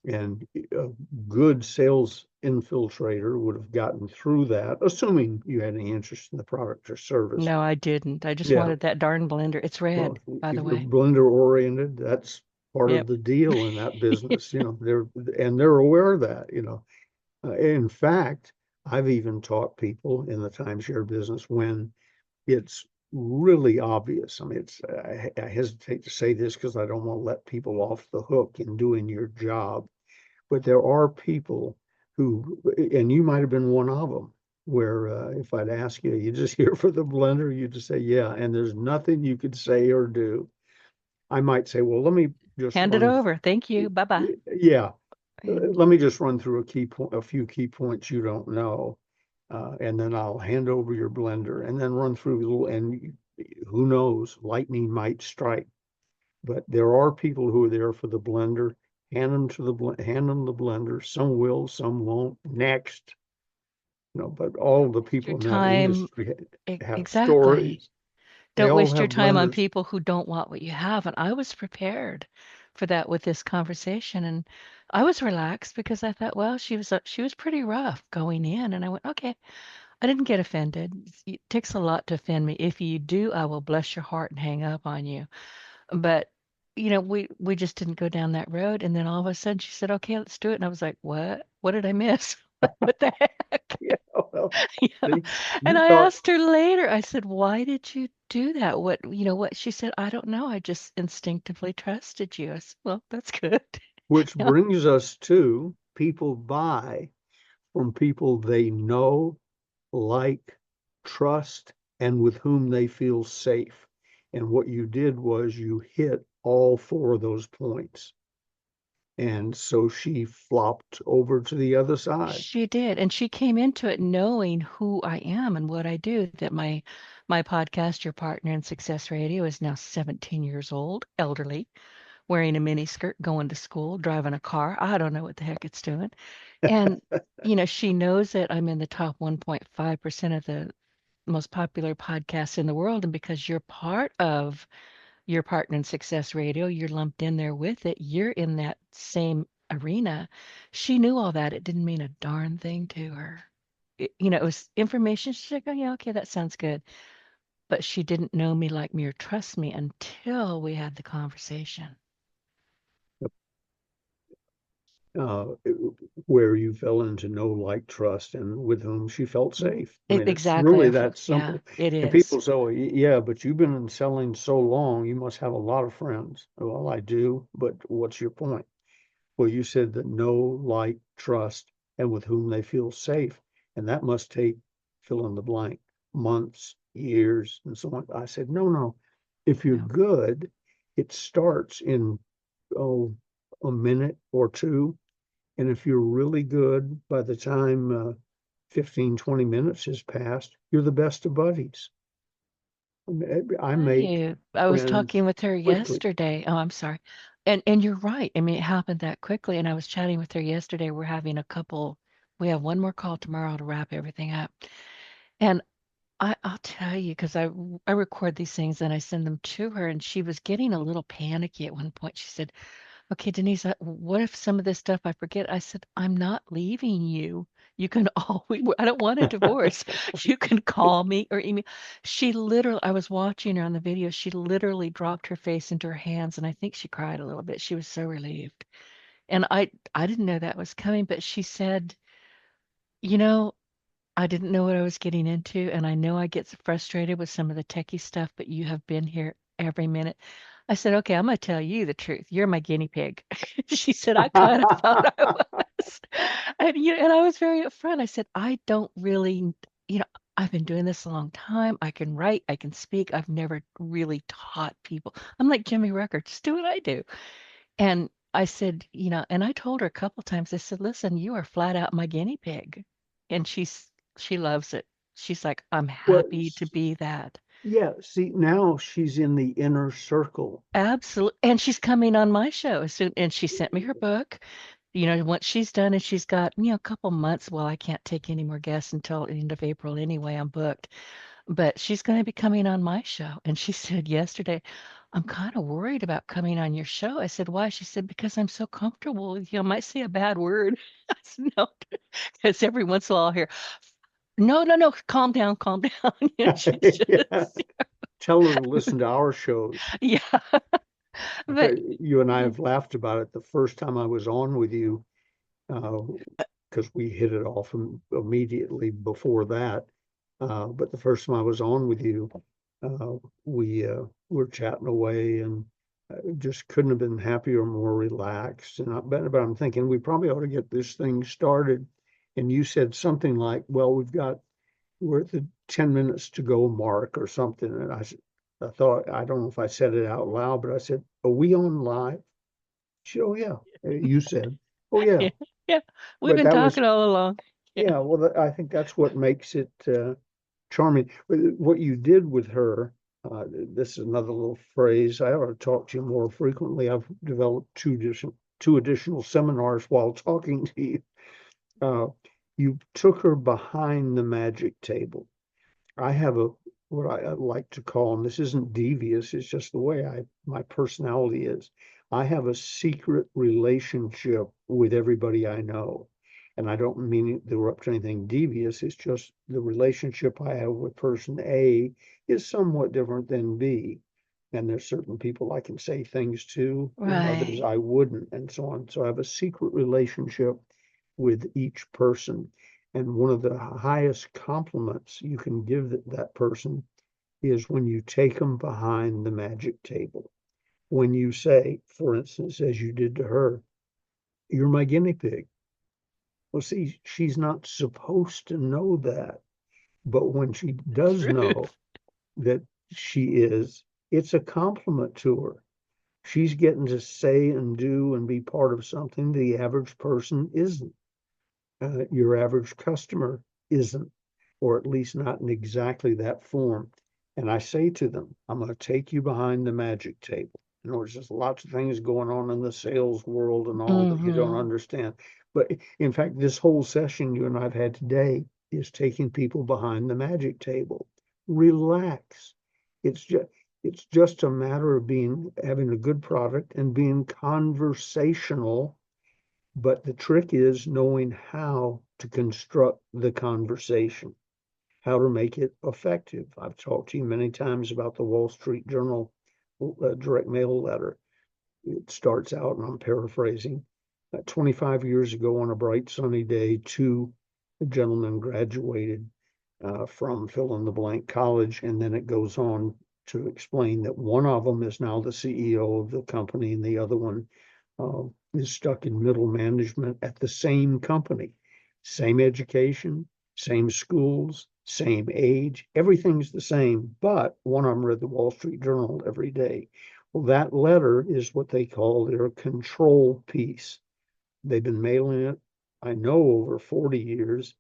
and a good sales infiltrator would have gotten through that, assuming you had any interest in the product or service. No, I didn't. I just Yeah. wanted that darn blender. It's Well, red, by if the you're way. blender oriented, that's part of Yep. the deal in that business. They're aware of that. In fact, I've even taught people in the timeshare business when it's really obvious. I mean, I hesitate to say this because I don't want to let people off the hook in doing your job, but there are people who, and you might have been one of them, where if I'd ask you, you just here for the blender, you just say, yeah, and there's nothing you could say or do. I might say, well, let me just Hand it run, over. Thank you. Bye-bye. yeah, Yeah. let me just run through a few key points you don't know, and then I'll hand over your blender, and then run through little, and who knows, lightning might strike. But there are people who are there for the blender. Hand them the blender. Some will, some won't. Next, but all Don't the waste your people in that time. industry have Exactly. stories. They Don't all waste your have time on blenders. people who don't want what you have. And I was prepared for that with this conversation. And I was relaxed because I thought, well, she was pretty rough going in. And I went, okay. I didn't get offended. It takes a lot to offend me. If you do, I will bless your heart and hang up on you. But we just didn't go down that road. And then all of a sudden she said, okay, let's do it. And I was like, what? What did I miss? What the heck? Well, Yeah. see, And you I thought asked her later, I said, "Why did you do that? What?" She said, "I don't know. I just instinctively trusted you." I said, "Well, that's good." which Yeah. brings us to people buy from people they know, like, trust, and with whom they feel safe. And what you did was you hit all four of those points. And so she flopped over to the other side. She did, and she came into it knowing who I am and what I do, that my podcast, Your Partner in Success Radio, is now 17 years old, elderly, wearing a mini skirt, going to school, driving a car. I don't know what the heck it's doing. And she knows that I'm in the top 1.5% of the most popular podcasts in the world, and because you're part of Your Partner in Success Radio, you're lumped in there with it. You're in that same arena. She knew all that. It didn't mean a darn thing to her. It was information. She's like, "Oh, yeah, okay, that sounds good." But she didn't know me, like me, or trust me until we had the conversation. uh, where you fell into know, like, trust, and with whom she felt safe. I mean, it's Exactly. really that Yeah, simple. it And is. people say, "Well, yeah, but you've been in selling so long, you must have a lot of friends." Well, I do, but what's your point? Well, you said that know, like, trust, and with whom they feel safe. And that must take fill in the blank, months, years, and so on. I said, no, no. If you're No. good, it starts in, oh, a minute or two. And if you're really good, by the time 15, 20 minutes has passed, you're the best of buddies. I Tell make you, I was friends talking with her quickly. yesterday. Oh, I'm sorry. And you're right. I mean, it happened that quickly. And I was chatting with her yesterday. We're having a couple. We have one more call tomorrow to wrap everything up. And I'll tell you, because I record these things and I send them to her, and she was getting a little panicky at one point. She said, "Okay, Denise, what if some of this stuff I forget?" I said, "I'm not leaving you. You can always, I don't want a divorce. You can call me or email." She literally, I was watching her on the video. She literally dropped her face into her hands, and I think she cried a little bit. She was so relieved. And I didn't know that was coming, but she said, "You know, I didn't know what I was getting into, and I know I get frustrated with some of the techie stuff, but you have been here every minute." I said, "Okay, I'm gonna tell you the truth. You're my guinea pig." She said, "I kind of thought I was." And I was very upfront. I said, "I don't really, you know, I've been doing this a long time. I can write, I can speak. I've never really taught people. I'm like Jimmy Rucker, just do what I do." And I said, and I told her a couple times, I said, "Listen, you are flat out my guinea pig." And she loves it. She's like, "I'm Well, happy to be that." yeah, see, now she's in the inner circle. Absolutely. And she's coming on my show as soon, and she sent me her book. Once she's done, and she's got, a couple months. Well, I can't take any more guests until the end of April anyway. I'm booked. But she's going to be coming on my show. And she said yesterday, "I'm kind of worried about coming on your show." I said, "Why?" She said, "Because I'm so comfortable with you. I might say a bad word." I said, "No," because every once in a while I'll hear, "No, no, no, calm down, calm down." She's Yeah. just, Tell her to listen to our shows. yeah. But You and I yeah, have laughed about it the first time I was on with you, because we hit it off immediately before that. But the first time I was on with you, we were chatting away and just couldn't have been happier or more relaxed. But I'm thinking we probably ought to get this thing started. And you said something like, "Well, we're at the 10 minutes to go mark," or something. And I thought, I don't know if I said it out loud, but I said, "Are we on live?" She, "Oh, yeah." You said, "Oh, yeah." yeah, yeah. We've But been that was, talking all along. Yeah. yeah, well, I think that's what makes it charming. What you did with her, this is another little phrase. I ought to talk to you more frequently. I've developed two additional seminars while talking to you. Uh, you took her behind the magic table. I have what I like to call, and this isn't devious, it's just the way my personality is. I have a secret relationship with everybody I know. And I don't mean they're up to anything devious. It's just the relationship I have with person A is somewhat different than B. And there's certain people I can say things to, and others Right. I wouldn't, and so on. So I have a secret relationship with each person. And one of the highest compliments you can give that person is when you take them behind the magic table. When you say, for instance, as you did to her, "You're my guinea pig." Well, see, she's not supposed to know that. But when she does True. know that she is, it's a compliment to her. She's getting to say and do and be part of something the average person isn't. Your average customer isn't, or at least not in exactly that form. And I say to them, I'm going to take you behind the magic table. In other words, there's lots of things going on in the sales world and all that you don't Mm-hmm. understand. But in fact, this whole session you and I've had today is taking people behind the magic table. Relax. It's just a matter of having a good product and being conversational, but the trick is knowing how to construct the conversation, how to make it effective. I've talked to you many times about the Wall Street Journal direct mail letter. It starts out, and I'm paraphrasing, 25 years ago on a bright sunny day, two gentlemen graduated from fill in the blank college. And then it goes on to explain that one of them is now the CEO of the company, and the other one uh, is stuck in middle management at the same company. Same education, same schools, same age, everything's the same, but one of them read the Wall Street Journal every day. Well, that letter is what they call their control piece. They've been mailing it, I know, over 40 years,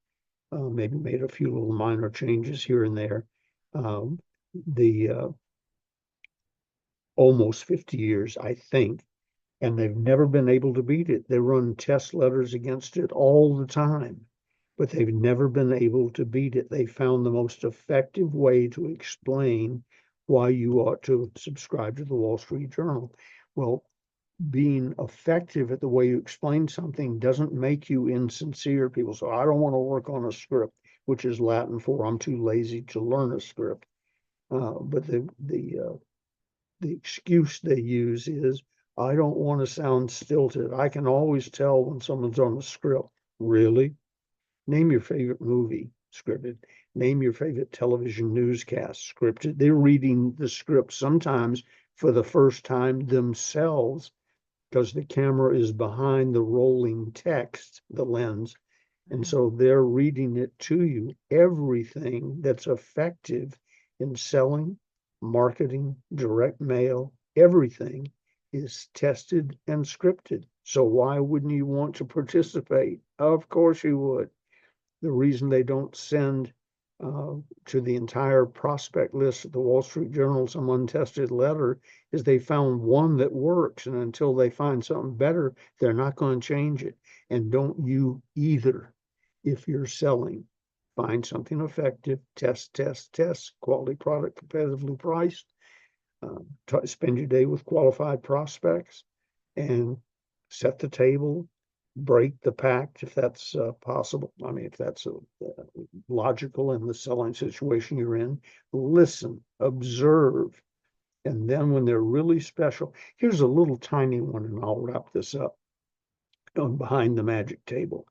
maybe made a few little minor changes here and there. Um, the Almost 50 years, I think, and they've never been able to beat it. They run test letters against it all the time, but they've never been able to beat it. They found the most effective way to explain why you ought to subscribe to the Wall Street Journal. Well, being effective at the way you explain something doesn't make you insincere. People say, I don't want to work on a script, which is Latin for I'm too lazy to learn a script. But the excuse they use is, I don't want to sound stilted. I can always tell when someone's on the script. Really? Name your favorite movie, scripted. Name your favorite television newscast, scripted. They're reading the script sometimes for the first time themselves because the camera is behind the rolling text, the lens. And so they're reading it to you. Everything that's effective in selling, marketing, direct mail, everything is tested and scripted. So why wouldn't you want to participate? Of course you would. The reason they don't send uh, to the entire prospect list of the Wall Street Journal some untested letter is they found one that works. And until they find something better, they're not going to change it. And don't you either. If you're selling, find something effective, test, quality product, competitively priced, spend your day with qualified prospects, and set the table, break the pact if that's possible. I mean, if that's logical in the selling situation you're in, listen, observe. And then when they're really special, here's a little tiny one, and I'll wrap this up on behind the magic table.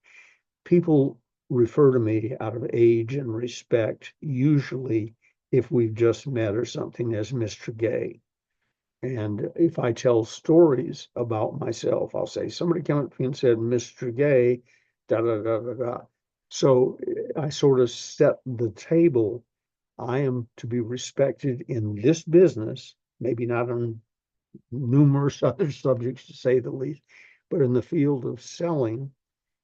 People refer to me out of age and respect, usually if we've just met or something, as Mr. Gay. And if I tell stories about myself, I'll say, somebody came up to me and said, Mr. Gay, da da da da da. So I sort of set the table. I am to be respected in this business, maybe not on numerous other subjects to say the least, but in the field of selling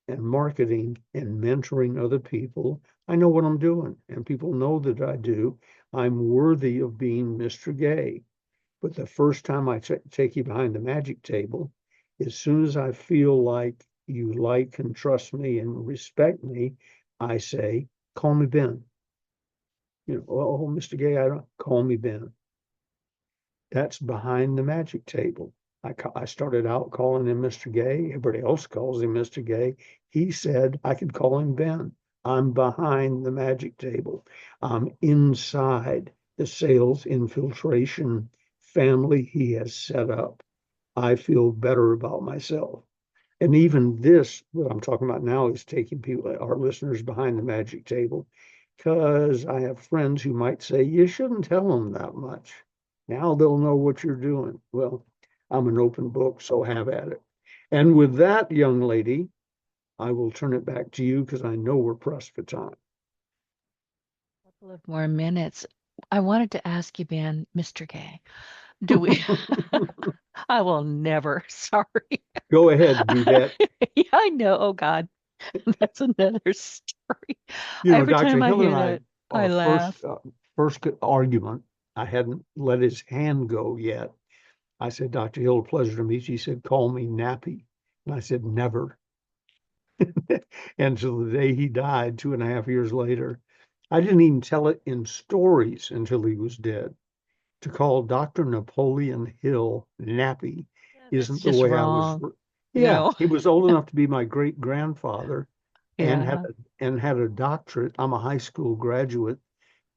and marketing and mentoring other people, I know what I'm doing, and people know that I do. I'm worthy of being Mr. Gay. But the first time I take you behind the magic table, as soon as I feel like you like and trust me and respect me, I say, call me Ben. You know, oh, Mr. Gay, I don't call me Ben. That's behind the magic table. I started out calling him Mr. Gay. Everybody else calls him Mr. Gay. He said I could call him Ben. I'm behind the magic table. I'm inside the sales infiltration family he has set up. I feel better about myself. And even this, what I'm talking about now, is taking people, our listeners, behind the magic table, because I have friends who might say, you shouldn't tell them that much. Now they'll know what you're doing. Well, I'm an open book, so have at it. And with that, young lady, I will turn it back to you because I know we're pressed for time. Couple of more minutes. I wanted to ask you, Ben, Mr. Gay, do we? I will never. Sorry. Go ahead, Dudette. Yeah, I know. Oh God, that's another story. You know, Every Dr. time I Hill and hear I, that, I our first laugh. first argument, I hadn't let his hand go yet. I said, Dr. Hill, pleasure to meet you. He said, call me Nappy. And I said, never. Until the day he died 2.5 years later. I didn't even tell it in stories until he was dead. To call Dr. Napoleon Hill Nappy Yeah, that's isn't the just way I was. wrong. Yeah, No. he was old enough to be my great grandfather and Yeah. had a doctorate. I'm a high school graduate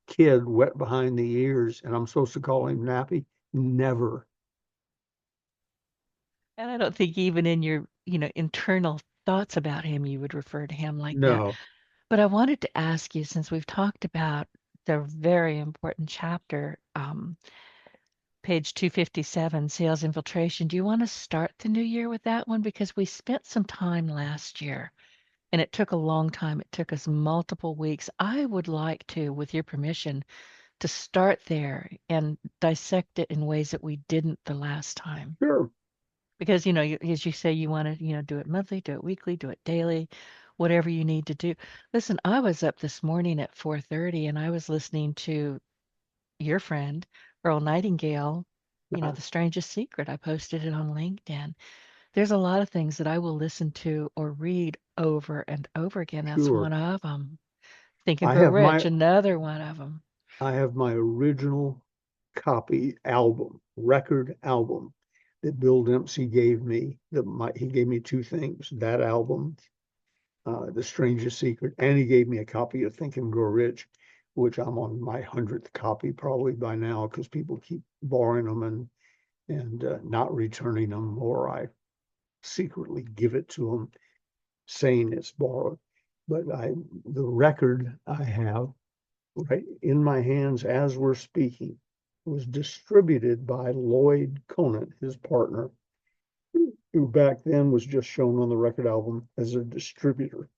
kid, wet behind the ears, and I'm supposed to call him Nappy? Never. And I don't think even in your, internal thoughts about him, you would refer to him like that. No, But I wanted to ask you, since we've talked about the very important chapter, page 257, sales infiltration, do you want to start the new year with that one? Because we spent some time last year and it took a long time. It took us multiple weeks. I would like to, with your permission, to start there and dissect it in ways that we didn't the last time. sure. Because, as you say, you want to, do it monthly, do it weekly, do it daily, whatever you need to do. Listen, I was up this morning at 4:30 and I was listening to your friend, Earl Nightingale, Uh, The Strangest Secret. I posted it on LinkedIn. There's a lot of things that I will listen to or read over and over again. That's sure. one of them. Think and I Grow have Rich, my another one of them. I have my original copy album, record album that Bill Dempsey gave me. He gave me two things, that album, The Strangest Secret, and he gave me a copy of Think and Grow Rich, which I'm on my 100th copy probably by now because people keep borrowing them and not returning them, or I secretly give it to them saying it's borrowed. But the record I have right in my hands as we're speaking was distributed by Lloyd Conant, his partner, who back then was just shown on the record album as a distributor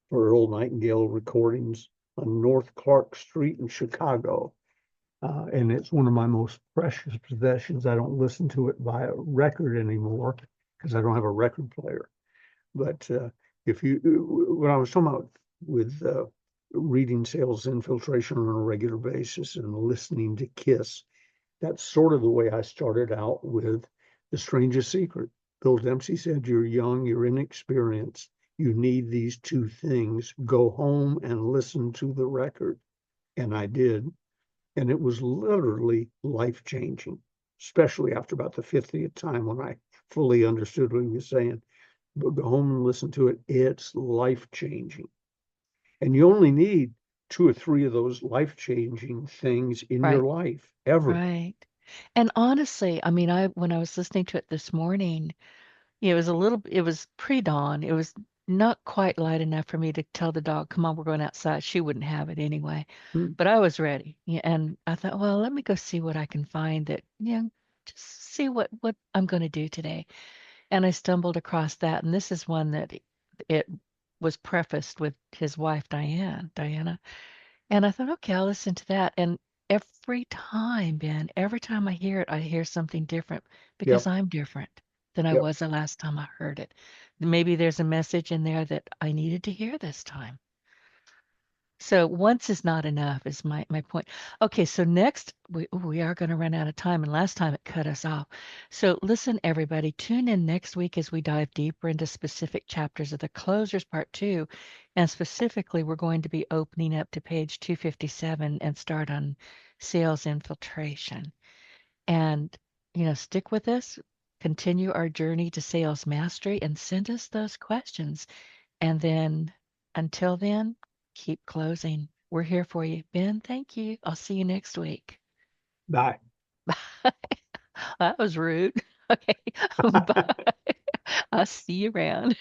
for Earl Nightingale recordings on North Clark Street in Chicago. And it's one of my most precious possessions. I don't listen to it via record anymore because I don't have a record player. But if you, when I was talking about with reading sales infiltration on a regular basis and listening to Kiss, that's sort of the way I started out with The Strangest Secret. Bill Dempsey said, you're young, you're inexperienced, you need these two things. Go home and listen to the record. And I did. And it was literally life changing, especially after about the 50th time when I fully understood what he was saying. But go home and listen to it. It's life changing. And you only need two or three of those life changing things in your Right, life ever. right. And honestly, I mean, when I was listening to it this morning, it was pre-dawn. It was not quite light enough for me to tell the dog, "Come on, we're going outside." She wouldn't have it anyway. Hmm. But I was ready. Yeah, and I thought, well, let me go see what I can find that, just see what I'm going to do today. And I stumbled across that, and this is one that it was prefaced with his wife Diana. And I thought, okay, I'll listen to that. And every time, Ben, every time I hear it, I hear something different because Yep. I'm different than I Yep. was the last time I heard it. Maybe there's a message in there that I needed to hear this time. So once is not enough is my point. Okay, so next we are going to run out of time, and last time it cut us off. So listen, everybody, tune in next week as we dive deeper into specific chapters of the closers part two, and specifically we're going to be opening up to page 257 and start on sales infiltration. And stick with us, continue our journey to sales mastery, and send us those questions. And then until then, keep closing. We're here for you. Ben, thank you. I'll see you next week. Bye. That was rude. Okay. Bye. I'll see you around.